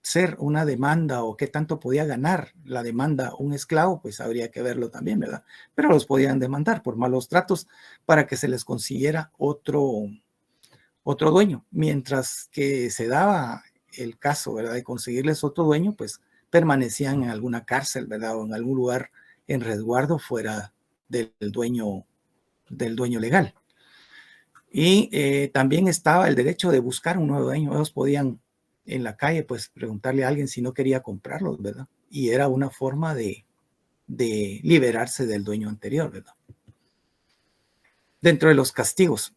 Speaker 2: ser una demanda o qué tanto podía ganar la demanda un esclavo, pues habría que verlo también, ¿verdad? Pero los podían demandar por malos tratos para que se les consiguiera otro dueño, mientras que se daba el caso, ¿verdad?, de conseguirles otro dueño, pues permanecían en alguna cárcel, ¿verdad?, o en algún lugar en resguardo fuera del dueño legal. Y también estaba el derecho de buscar un nuevo dueño. Ellos podían en la calle, pues preguntarle a alguien si no quería comprarlos, ¿verdad? Y era una forma de liberarse del dueño anterior, ¿verdad? Dentro de los castigos,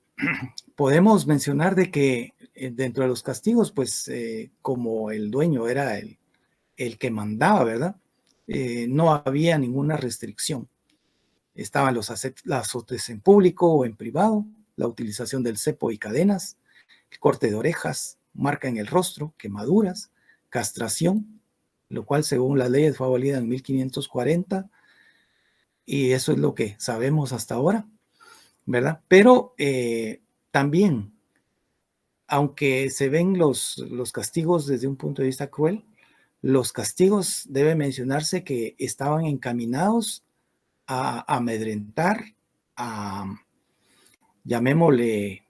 Speaker 2: podemos mencionar de que dentro de los castigos, pues como el dueño era el que mandaba, ¿verdad? No había ninguna restricción. Estaban los azotes en público o en privado, la utilización del cepo y cadenas, el corte de orejas, marca en el rostro, quemaduras, castración, lo cual según las leyes fue abolida en 1540 y eso es lo que sabemos hasta ahora, ¿verdad? Pero también, aunque se ven los castigos desde un punto de vista cruel, los castigos debe mencionarse que estaban encaminados a amedrentar, llamémosle,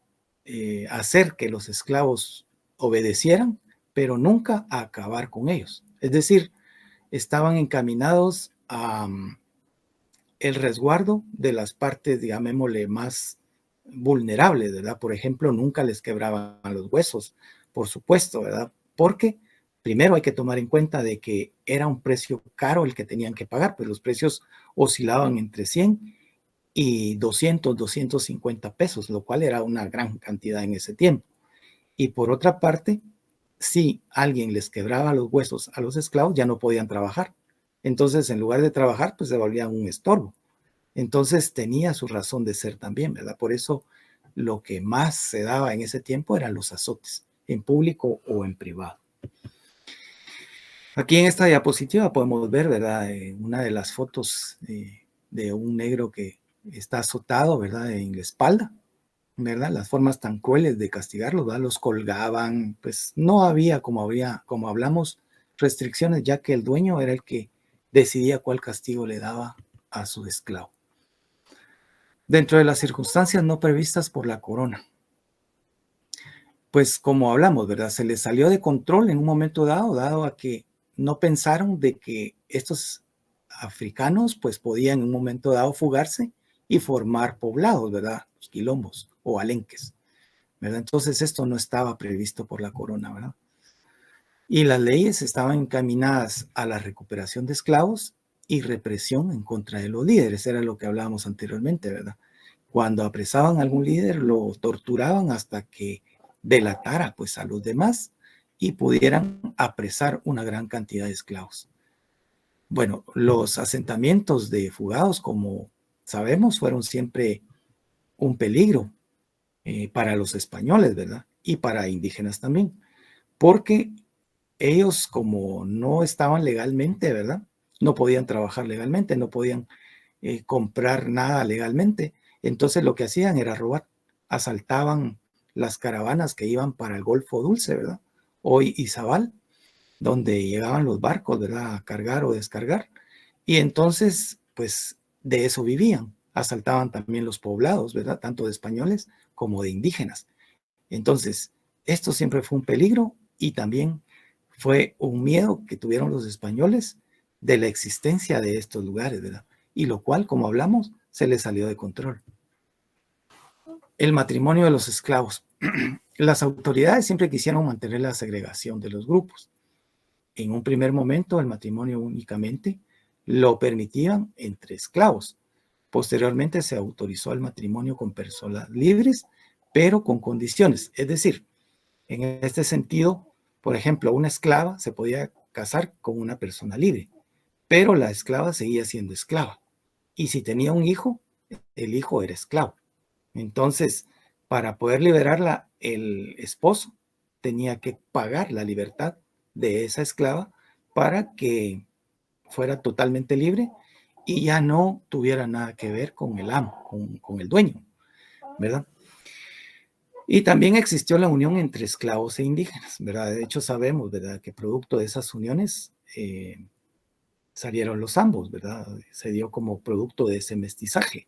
Speaker 2: hacer que los esclavos obedecieran, pero nunca a acabar con ellos. Es decir, estaban encaminados a el resguardo de las partes, llamémosle, más vulnerables, ¿verdad? Por ejemplo, nunca les quebraban los huesos, por supuesto, ¿verdad? Porque Primero hay que tomar en cuenta de que era un precio caro el que tenían que pagar, pues los precios oscilaban entre 100 y 200, 250 pesos, lo cual era una gran cantidad en ese tiempo. Y por otra parte, si alguien les quebraba los huesos a los esclavos, ya no podían trabajar. Entonces, en lugar de trabajar, pues se volvían un estorbo. Entonces, tenía su razón de ser también, ¿verdad? Por eso, lo que más se daba en ese tiempo eran los azotes, en público o en privado. Aquí en esta diapositiva podemos ver, ¿verdad? Una de las fotos de un negro que está azotado, ¿verdad? En la espalda, ¿verdad? Las formas tan crueles de castigarlos, ¿verdad? Los colgaban, pues no había, como hablamos, restricciones, ya que el dueño era el que decidía cuál castigo le daba a su esclavo. Dentro de las circunstancias no previstas por la corona, pues como hablamos, ¿verdad? Se les salió de control en un momento dado a que no pensaron de que estos africanos pues podían en un momento dado fugarse y formar poblados, ¿verdad? Los quilombos o alenques, ¿verdad? Entonces esto no estaba previsto por la corona, ¿verdad? Y las leyes estaban encaminadas a la recuperación de esclavos y represión en contra de los líderes, era lo que hablábamos anteriormente, ¿verdad? Cuando apresaban a algún líder, lo torturaban hasta que delatara pues a los demás y pudieran apresar una gran cantidad de esclavos. Bueno, los asentamientos de fugados, como sabemos, fueron siempre un peligro para los españoles, ¿verdad? Y para indígenas también, porque ellos como no estaban legalmente, ¿verdad? No podían trabajar legalmente, no podían comprar nada legalmente. Entonces lo que hacían era robar, asaltaban las caravanas que iban para el Golfo Dulce, ¿verdad? Hoy Izabal, donde llegaban los barcos, ¿verdad? A cargar o descargar. Y entonces, pues de eso vivían. Asaltaban también los poblados, ¿verdad? Tanto de españoles como de indígenas. Entonces, esto siempre fue un peligro y también fue un miedo que tuvieron los españoles de la existencia de estos lugares, ¿verdad? Y lo cual, como hablamos, se les salió de control. El matrimonio de los esclavos. Las autoridades siempre quisieron mantener la segregación de los grupos. En un primer momento, el matrimonio únicamente lo permitían entre esclavos. Posteriormente se autorizó el matrimonio con personas libres, pero con condiciones. Es decir, en este sentido, por ejemplo, una esclava se podía casar con una persona libre, pero la esclava seguía siendo esclava. Y si tenía un hijo, el hijo era esclavo. Entonces, para poder liberarla, el esposo tenía que pagar la libertad de esa esclava para que fuera totalmente libre y ya no tuviera nada que ver con el amo, con el dueño, ¿verdad? Y también existió la unión entre esclavos e indígenas, ¿verdad? De hecho, sabemos, ¿verdad?, que producto de esas uniones salieron los ambos, ¿verdad? Se dio como producto de ese mestizaje.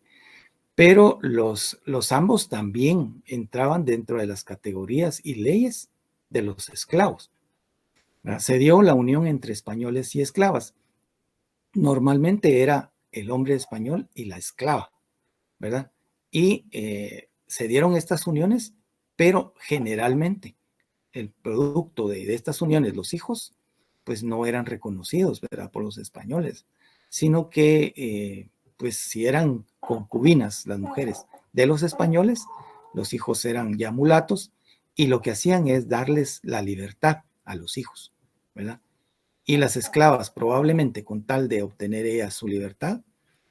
Speaker 2: Pero los ambos también entraban dentro de las categorías y leyes de los esclavos, ¿verdad? Se dio la unión entre españoles y esclavas. Normalmente era el hombre español y la esclava, ¿verdad? Y se dieron estas uniones, pero generalmente el producto de estas uniones, los hijos, pues no eran reconocidos, ¿verdad?, por los españoles, sino que pues si eran concubinas las mujeres de los españoles, los hijos eran ya mulatos y lo que hacían es darles la libertad a los hijos, ¿verdad? Y las esclavas probablemente con tal de obtener ellas su libertad,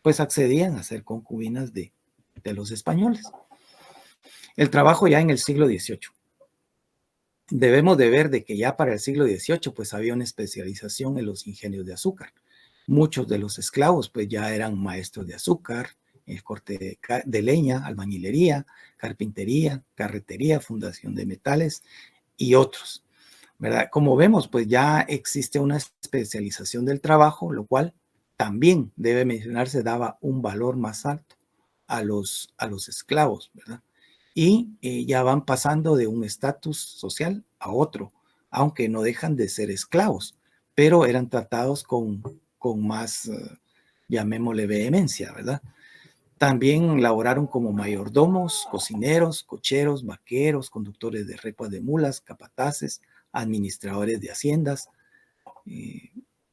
Speaker 2: pues accedían a ser concubinas de los españoles. El trabajo ya en el siglo XVIII. Debemos de ver de que ya para el siglo XVIII pues había una especialización en los ingenios de azúcar. Muchos de los esclavos pues ya eran maestros de azúcar, el corte de leña, albañilería, carpintería, carretería, fundación de metales y otros, ¿verdad? Como vemos pues ya existe una especialización del trabajo, lo cual también debe mencionarse daba un valor más alto a los esclavos, ¿verdad? Y ya van pasando de un estatus social a otro, aunque no dejan de ser esclavos, pero eran tratados con más, llamémosle vehemencia, ¿verdad? También laboraron como mayordomos, cocineros, cocheros, vaqueros, conductores de repas de mulas, capataces, administradores de haciendas,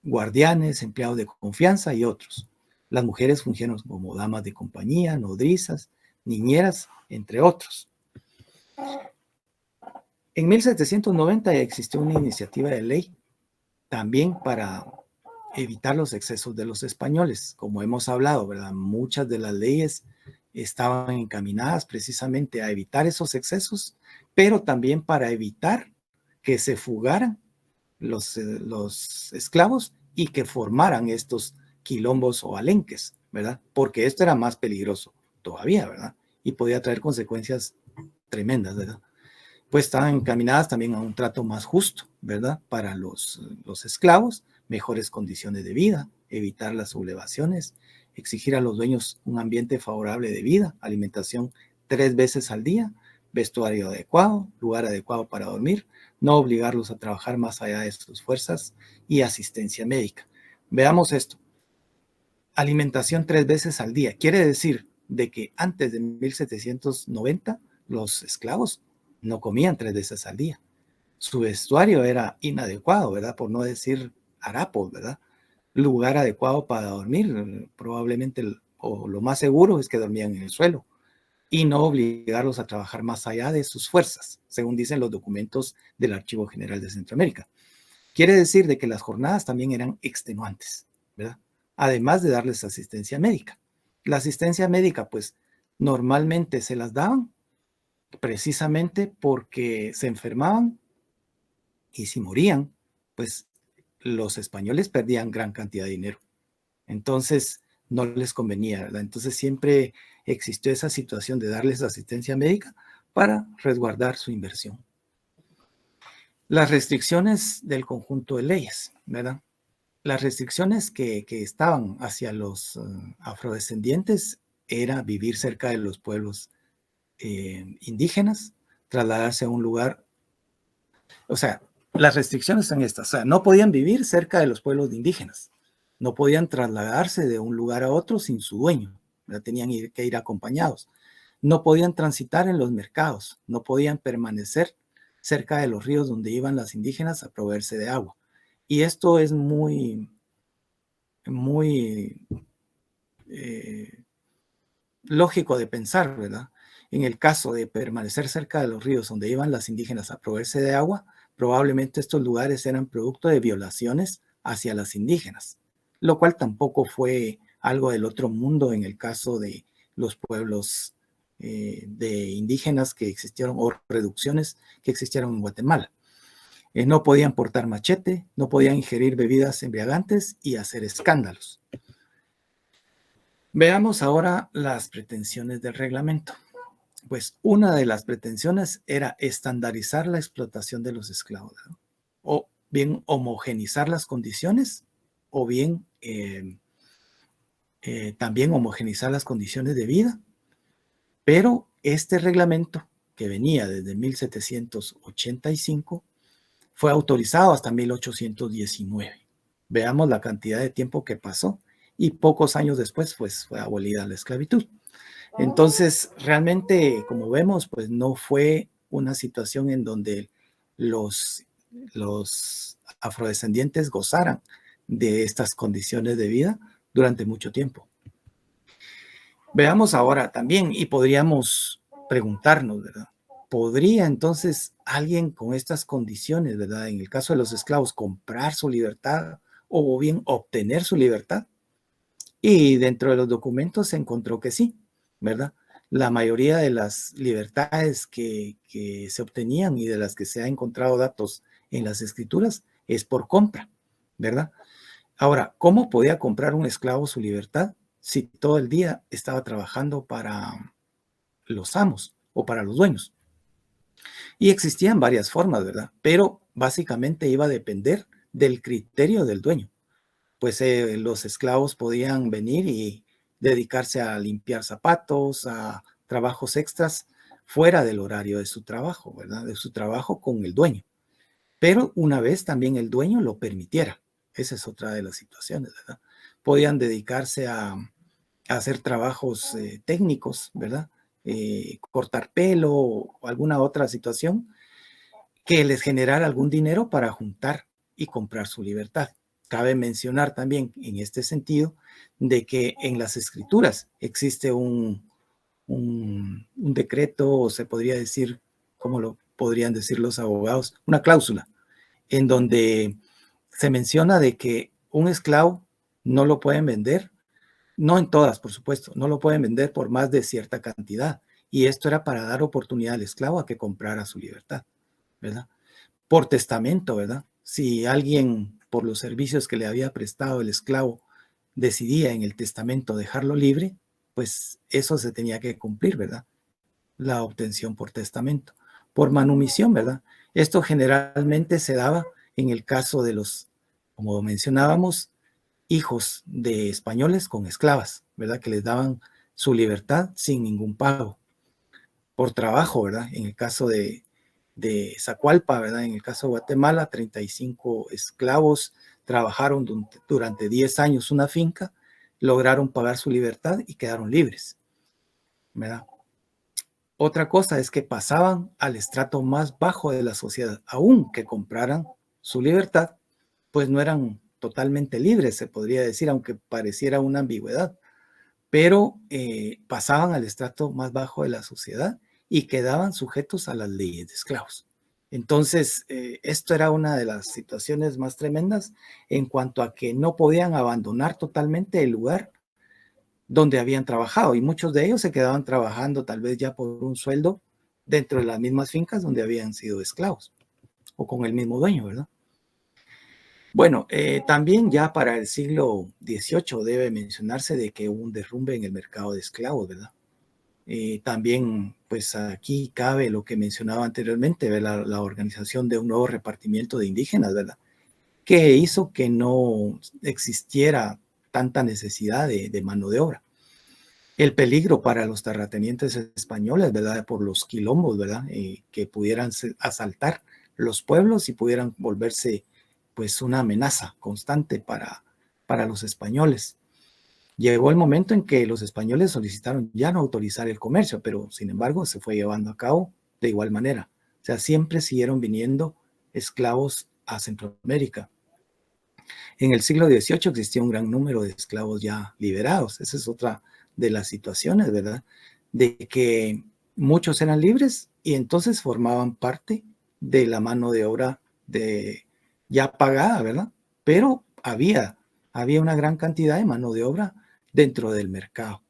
Speaker 2: guardianes, empleados de confianza y otros. Las mujeres fungieron como damas de compañía, nodrizas, niñeras, entre otros. En 1790 existió una iniciativa de ley también para evitar los excesos de los españoles. Como hemos hablado, ¿verdad? Muchas de las leyes estaban encaminadas precisamente a evitar esos excesos, pero también para evitar que se fugaran los esclavos y que formaran estos quilombos o alenques, ¿verdad? Porque esto era más peligroso todavía, ¿verdad? Y podía traer consecuencias tremendas, ¿verdad? Pues estaban encaminadas también a un trato más justo, ¿verdad? Para los esclavos, mejores condiciones de vida, evitar las sublevaciones, exigir a los dueños un ambiente favorable de vida, alimentación 3 veces al día, vestuario adecuado, lugar adecuado para dormir, no obligarlos a trabajar más allá de sus fuerzas y asistencia médica. Veamos esto. Alimentación 3 veces al día. Quiere decir de que antes de 1790 los esclavos no comían 3 veces al día. Su vestuario era inadecuado, ¿verdad? Por no decir harapos, ¿verdad? Lugar adecuado para dormir, probablemente, o lo más seguro es que dormían en el suelo, y no obligarlos a trabajar más allá de sus fuerzas, según dicen los documentos del Archivo General de Centroamérica. Quiere decir de que las jornadas también eran extenuantes, ¿verdad? Además de darles asistencia médica. La asistencia médica, pues, normalmente se las daban precisamente porque se enfermaban y si morían, pues los españoles perdían gran cantidad de dinero. Entonces, no les convenía, ¿verdad? Entonces, siempre existió esa situación de darles asistencia médica para resguardar su inversión. Las restricciones del conjunto de leyes, ¿verdad? Las restricciones que estaban hacia los afrodescendientes era vivir cerca de los pueblos indígenas, trasladarse a un lugar, o sea, las restricciones son estas, o sea, no podían vivir cerca de los pueblos indígenas, no podían trasladarse de un lugar a otro sin su dueño, ¿verdad? Tenían que ir acompañados, no podían transitar en los mercados, no podían permanecer cerca de los ríos donde iban las indígenas a proveerse de agua. Y esto es muy lógico de pensar, ¿verdad? En el caso de permanecer cerca de los ríos donde iban las indígenas a proveerse de agua, probablemente estos lugares eran producto de violaciones hacia las indígenas, lo cual tampoco fue algo del otro mundo en el caso de los pueblos de indígenas que existieron o reducciones que existieron en Guatemala. No podían portar machete, no podían ingerir bebidas embriagantes y hacer escándalos. Veamos ahora las pretensiones del reglamento. Pues una de las pretensiones era estandarizar la explotación de los esclavos, ¿no? O bien homogenizar las condiciones, o bien también homogenizar las condiciones de vida. Pero este reglamento, que venía desde 1785, fue autorizado hasta 1819. Veamos la cantidad de tiempo que pasó y pocos años después pues, fue abolida la esclavitud. Entonces, realmente, como vemos, pues no fue una situación en donde los afrodescendientes gozaran de estas condiciones de vida durante mucho tiempo. Veamos ahora también, y podríamos preguntarnos, ¿verdad? ¿Podría entonces alguien con estas condiciones, ¿verdad? En el caso de los esclavos, comprar su libertad o bien obtener su libertad? Y dentro de los documentos se encontró que sí, ¿verdad? La mayoría de las libertades que se obtenían y de las que se ha encontrado datos en las escrituras es por compra, ¿verdad? Ahora, ¿cómo podía comprar un esclavo su libertad si todo el día estaba trabajando para los amos o para los dueños? Y existían varias formas, ¿verdad? Pero básicamente iba a depender del criterio del dueño. Pues los esclavos podían venir y dedicarse a limpiar zapatos, a trabajos extras fuera del horario de su trabajo, ¿verdad? De su trabajo con el dueño. Pero una vez también el dueño lo permitiera. Esa es otra de las situaciones, ¿verdad? Podían dedicarse a hacer trabajos técnicos, ¿verdad? Cortar pelo o alguna otra situación que les generara algún dinero para juntar y comprar su libertad. Cabe mencionar también en este sentido de que en las escrituras existe un decreto, o se podría decir, ¿cómo lo podrían decir los abogados? Una cláusula en donde se menciona de que un esclavo no lo pueden vender, no en todas, por supuesto, no lo pueden vender por más de cierta cantidad. Y esto era para dar oportunidad al esclavo a que comprara su libertad, ¿verdad? Por testamento, ¿verdad? Si alguien, por los servicios que le había prestado el esclavo, decidía en el testamento dejarlo libre, pues eso se tenía que cumplir, ¿verdad? La obtención por testamento. Por manumisión, ¿verdad? Esto generalmente se daba en el caso de los, como mencionábamos, hijos de españoles con esclavas, ¿verdad? Que les daban su libertad sin ningún pago. Por trabajo, ¿verdad? En el caso de Zacualpa, ¿verdad? En el caso de Guatemala, 35 esclavos trabajaron durante 10 años una finca, lograron pagar su libertad y quedaron libres, ¿verdad? Otra cosa es que pasaban al estrato más bajo de la sociedad, aunque compraran su libertad, pues no eran totalmente libres, se podría decir, aunque pareciera una ambigüedad, pero pasaban al estrato más bajo de la sociedad y quedaban sujetos a las leyes de esclavos. Entonces, esto era una de las situaciones más tremendas en cuanto a que no podían abandonar totalmente el lugar donde habían trabajado, y muchos de ellos se quedaban trabajando tal vez ya por un sueldo dentro de las mismas fincas donde habían sido esclavos o con el mismo dueño, ¿verdad? Bueno, también ya para el siglo XVIII debe mencionarse de que hubo un derrumbe en el mercado de esclavos, ¿verdad? También, pues aquí cabe lo que mencionaba anteriormente, ¿verdad? La organización de un nuevo repartimiento de indígenas, ¿verdad? Que hizo que no existiera tanta necesidad de mano de obra. El peligro para los terratenientes españoles, ¿verdad? Por los quilombos, ¿verdad? Que pudieran asaltar los pueblos y pudieran volverse, pues, una amenaza constante para los españoles. Llegó el momento en que los españoles solicitaron ya no autorizar el comercio, pero sin embargo se fue llevando a cabo de igual manera. O sea, siempre siguieron viniendo esclavos a Centroamérica. En el siglo XVIII existía un gran número de esclavos ya liberados. Esa es otra de las situaciones, ¿verdad? De que muchos eran libres y entonces formaban parte de la mano de obra ya pagada, ¿verdad? Pero había una gran cantidad de mano de obra dentro del mercado.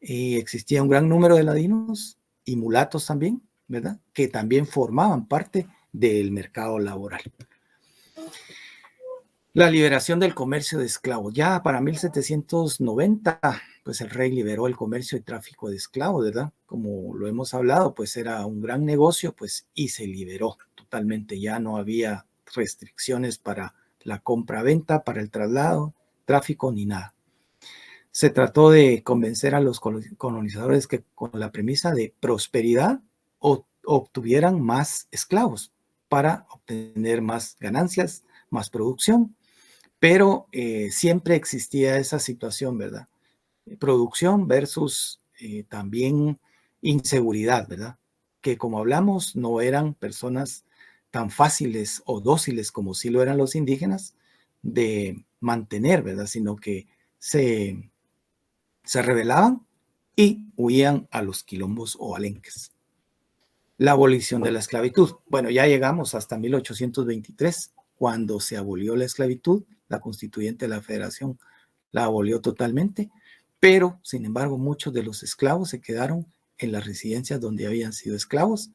Speaker 2: Y existía un gran número de ladinos y mulatos también, ¿verdad? Que también formaban parte del mercado laboral. La liberación del comercio de esclavos. Ya para 1790, pues el rey liberó el comercio y tráfico de esclavos, ¿verdad? Como lo hemos hablado, pues era un gran negocio, pues, y se liberó totalmente. Ya no había restricciones para la compra-venta, para el traslado, tráfico, ni nada. Se trató de convencer a los colonizadores que con la premisa de prosperidad obtuvieran más esclavos para obtener más ganancias, más producción. Pero siempre existía esa situación, ¿verdad? Producción versus también inseguridad, ¿verdad? Que como hablamos, no eran personas tan fáciles o dóciles como sí lo eran los indígenas de mantener, ¿verdad? Sino que se rebelaban y huían a los quilombos o alenques. La abolición de la esclavitud. Bueno, ya llegamos hasta 1823, cuando se abolió la esclavitud, la constituyente de la Federación la abolió totalmente, pero sin embargo muchos de los esclavos se quedaron en las residencias donde habían sido esclavos,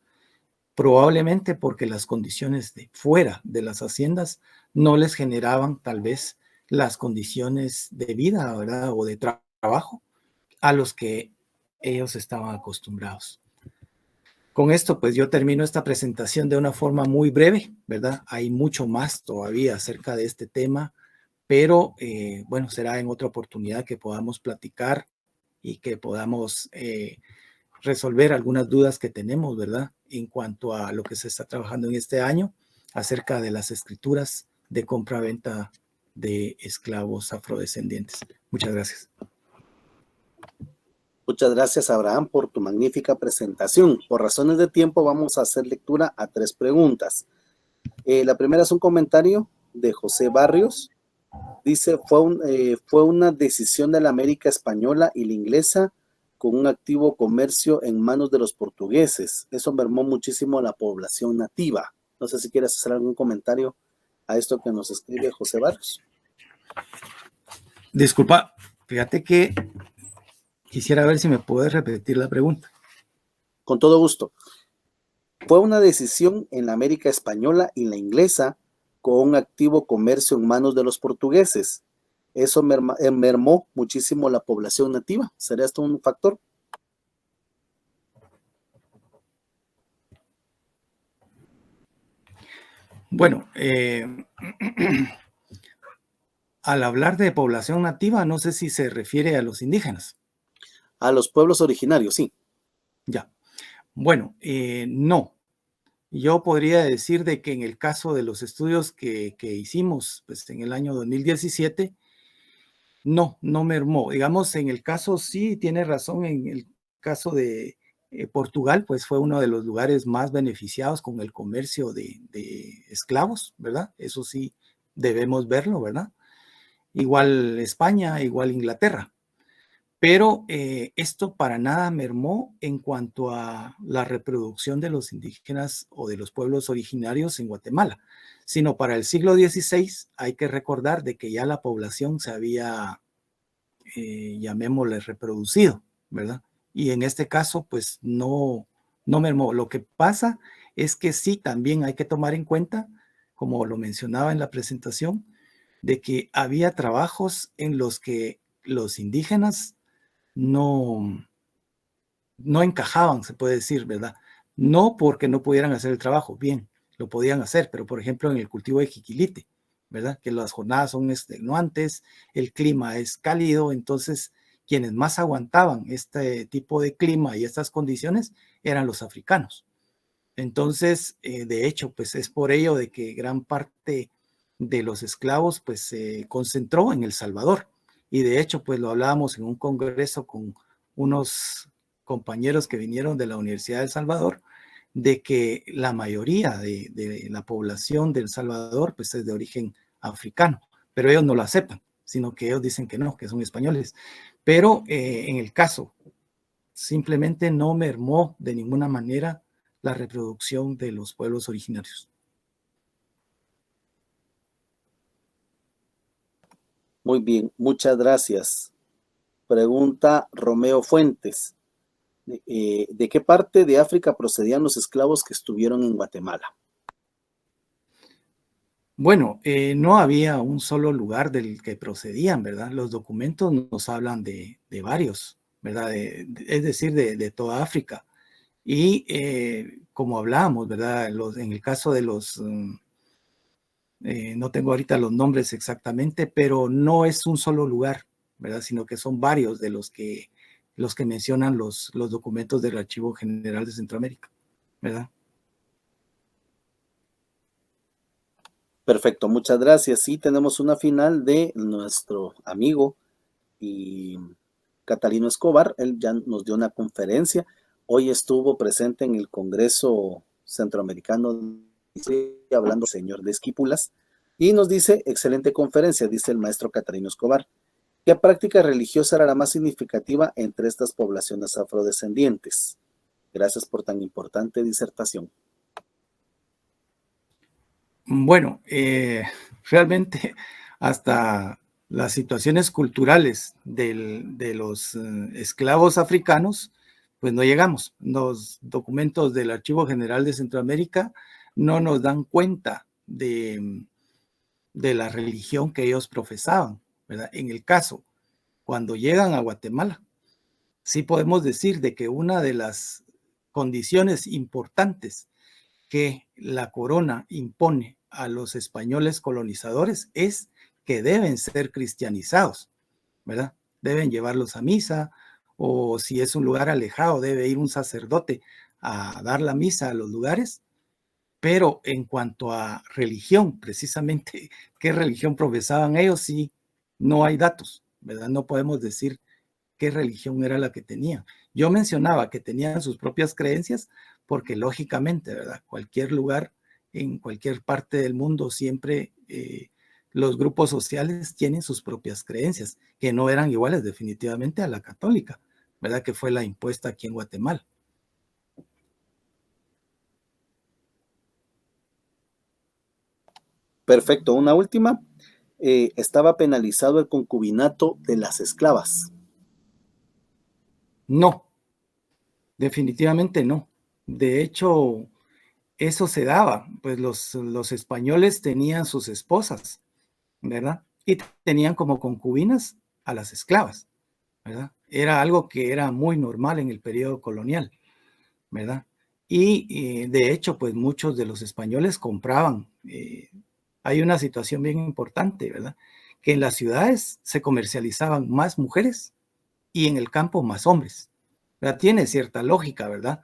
Speaker 2: probablemente porque las condiciones de fuera de las haciendas no les generaban tal vez las condiciones de vida, ¿verdad? O de trabajo a los que ellos estaban acostumbrados. Con esto, pues yo termino esta presentación de una forma muy breve, ¿verdad? Hay mucho más todavía acerca de este tema, pero bueno, será en otra oportunidad que podamos platicar y que podamos resolver algunas dudas que tenemos, ¿verdad? En cuanto a lo que se está trabajando en este año acerca de las escrituras de compra-venta de esclavos afrodescendientes. Muchas gracias.
Speaker 1: Muchas gracias, Abraham, por tu magnífica presentación. Por razones de tiempo vamos a hacer lectura a 3 preguntas. La primera es un comentario de José Barrios. Dice, fue una decisión de la América española y la inglesa con un activo comercio en manos de los portugueses. Eso mermó muchísimo la población nativa. No sé si quieres hacer algún comentario a esto que nos escribe José Barrios.
Speaker 2: Disculpa, fíjate que quisiera ver si me puedes repetir la pregunta.
Speaker 1: Con todo gusto. Fue una decisión en la América española y la inglesa con un activo comercio en manos de los portugueses. Eso mermó muchísimo la población nativa. ¿Sería esto un factor?
Speaker 2: Bueno, al hablar de población nativa, no sé si se refiere a los indígenas.
Speaker 1: A los pueblos originarios, sí.
Speaker 2: Ya. Bueno, no. Yo podría decir de que en el caso de los estudios que hicimos pues, en el año 2017, no mermó. Digamos, en el caso sí, tiene razón, en el caso de Portugal, pues fue uno de los lugares más beneficiados con el comercio de esclavos, ¿verdad? Eso sí debemos verlo, ¿verdad? Igual España, igual Inglaterra. Pero esto para nada mermó en cuanto a la reproducción de los indígenas o de los pueblos originarios en Guatemala, sino para el siglo XVI hay que recordar de que ya la población se había, llamémosle, reproducido, ¿verdad? Y en este caso, pues no mermó. Lo que pasa es que sí, también hay que tomar en cuenta, como lo mencionaba en la presentación, de que había trabajos en los que los indígenas no encajaban, se puede decir, ¿verdad? No porque no pudieran hacer el trabajo, bien, lo podían hacer, pero por ejemplo en el cultivo de jiquilite, ¿verdad? Que las jornadas son extenuantes, el clima es cálido, entonces quienes más aguantaban este tipo de clima y estas condiciones eran los africanos. Entonces, de hecho, pues es por ello de que gran parte de los esclavos pues se concentró en El Salvador. Y de hecho, pues lo hablábamos en un congreso con unos compañeros que vinieron de la Universidad de El Salvador, de que la mayoría de la población de El Salvador pues es de origen africano, pero ellos no lo aceptan, sino que ellos dicen que no, que son españoles. Pero en el caso, simplemente no mermó de ninguna manera la reproducción de los pueblos originarios.
Speaker 1: Muy bien, muchas gracias. Pregunta Romeo Fuentes. ¿De qué parte de África procedían los esclavos que estuvieron en Guatemala?
Speaker 2: Bueno, no había un solo lugar del que procedían, ¿verdad? Los documentos nos hablan de varios, ¿verdad? Es decir, de toda África. Y como hablábamos, ¿verdad? En el caso de los, no tengo ahorita los nombres exactamente, pero no es un solo lugar, ¿verdad? Sino que son varios de los que mencionan los documentos del Archivo General de Centroamérica, ¿verdad?
Speaker 1: Perfecto, muchas gracias. Sí, tenemos una final de nuestro amigo y Catalino Escobar. Él ya nos dio una conferencia. Hoy estuvo presente en el Congreso Centroamericano hablando señor de Esquipulas y nos dice, excelente conferencia, dice el maestro Catalino Escobar. ¿Qué práctica religiosa era la más significativa entre estas poblaciones afrodescendientes? Gracias por tan importante disertación.
Speaker 2: Bueno, realmente hasta las situaciones culturales de los esclavos africanos, pues no llegamos. Los documentos del Archivo General de Centroamérica no nos dan cuenta de la religión que ellos profesaban, ¿verdad? En el caso, cuando llegan a Guatemala, sí podemos decir de que una de las condiciones importantes que la corona impone a los españoles colonizadores es que deben ser cristianizados, ¿verdad? Deben llevarlos a misa, o si es un lugar alejado, debe ir un sacerdote a dar la misa a los lugares. Pero en cuanto a religión, precisamente, ¿qué religión profesaban ellos? Sí, no hay datos, ¿verdad? No podemos decir qué religión era la que tenían. Yo mencionaba que tenían sus propias creencias porque lógicamente, ¿verdad? Cualquier lugar, en cualquier parte del mundo, siempre los grupos sociales tienen sus propias creencias, que no eran iguales definitivamente a la católica, ¿verdad? Que fue la impuesta aquí en Guatemala.
Speaker 1: Perfecto. Una última. Estaba penalizado el concubinato de las esclavas.
Speaker 2: No, definitivamente no. De hecho, eso se daba, pues los españoles tenían sus esposas, ¿verdad? Y tenían como concubinas a las esclavas, ¿verdad? Era algo que era muy normal en el periodo colonial, ¿verdad? Y de hecho, pues muchos de los españoles compraban. Hay una situación bien importante, ¿verdad? Que en las ciudades se comercializaban más mujeres y en el campo más hombres. ¿Verdad? Tiene cierta lógica, ¿verdad?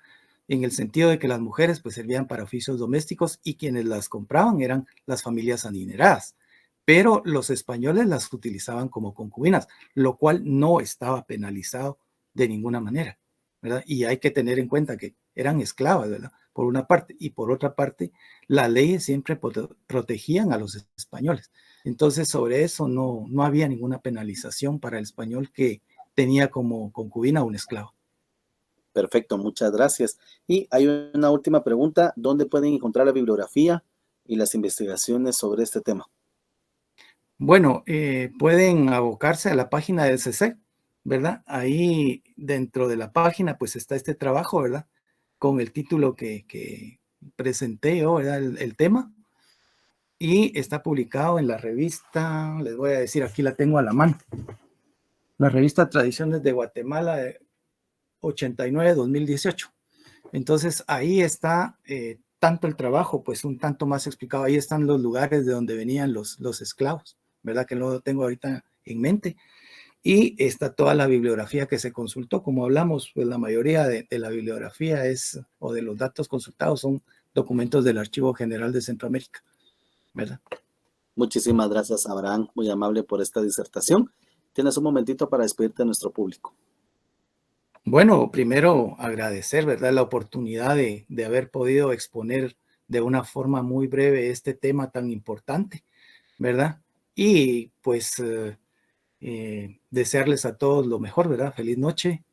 Speaker 2: En el sentido de que las mujeres pues servían para oficios domésticos y quienes las compraban eran las familias adineradas, pero los españoles las utilizaban como concubinas, lo cual no estaba penalizado de ninguna manera, ¿verdad? Y hay que tener en cuenta que eran esclavas, ¿verdad? Por una parte, y por otra parte, las leyes siempre protegían a los españoles. Entonces, sobre eso no había ninguna penalización para el español que tenía como concubina a un esclavo.
Speaker 1: Perfecto, muchas gracias. Y hay una última pregunta. ¿Dónde pueden encontrar la bibliografía y las investigaciones sobre este tema?
Speaker 2: Bueno, pueden abocarse a la página del CC, ¿verdad? Ahí dentro de la página pues está este trabajo, ¿verdad? Con el título que presenté yo, ¿verdad? El tema. Y está publicado en la revista, les voy a decir, aquí la tengo a la mano. La revista Tradiciones de Guatemala de 89-2018. Entonces ahí está tanto el trabajo, pues un tanto más explicado. Ahí están los lugares de donde venían los esclavos, ¿verdad? Que no lo tengo ahorita en mente. Y está toda la bibliografía que se consultó. Como hablamos, pues la mayoría de la bibliografía es, o de los datos consultados son documentos del Archivo General de Centroamérica, ¿verdad?
Speaker 1: Muchísimas gracias, Abraham. Muy amable por esta disertación. Tienes un momentito para despedirte de nuestro público.
Speaker 2: Bueno, primero agradecer, ¿verdad? La oportunidad de haber podido exponer de una forma muy breve este tema tan importante, ¿verdad? Y pues desearles a todos lo mejor, ¿verdad? Feliz noche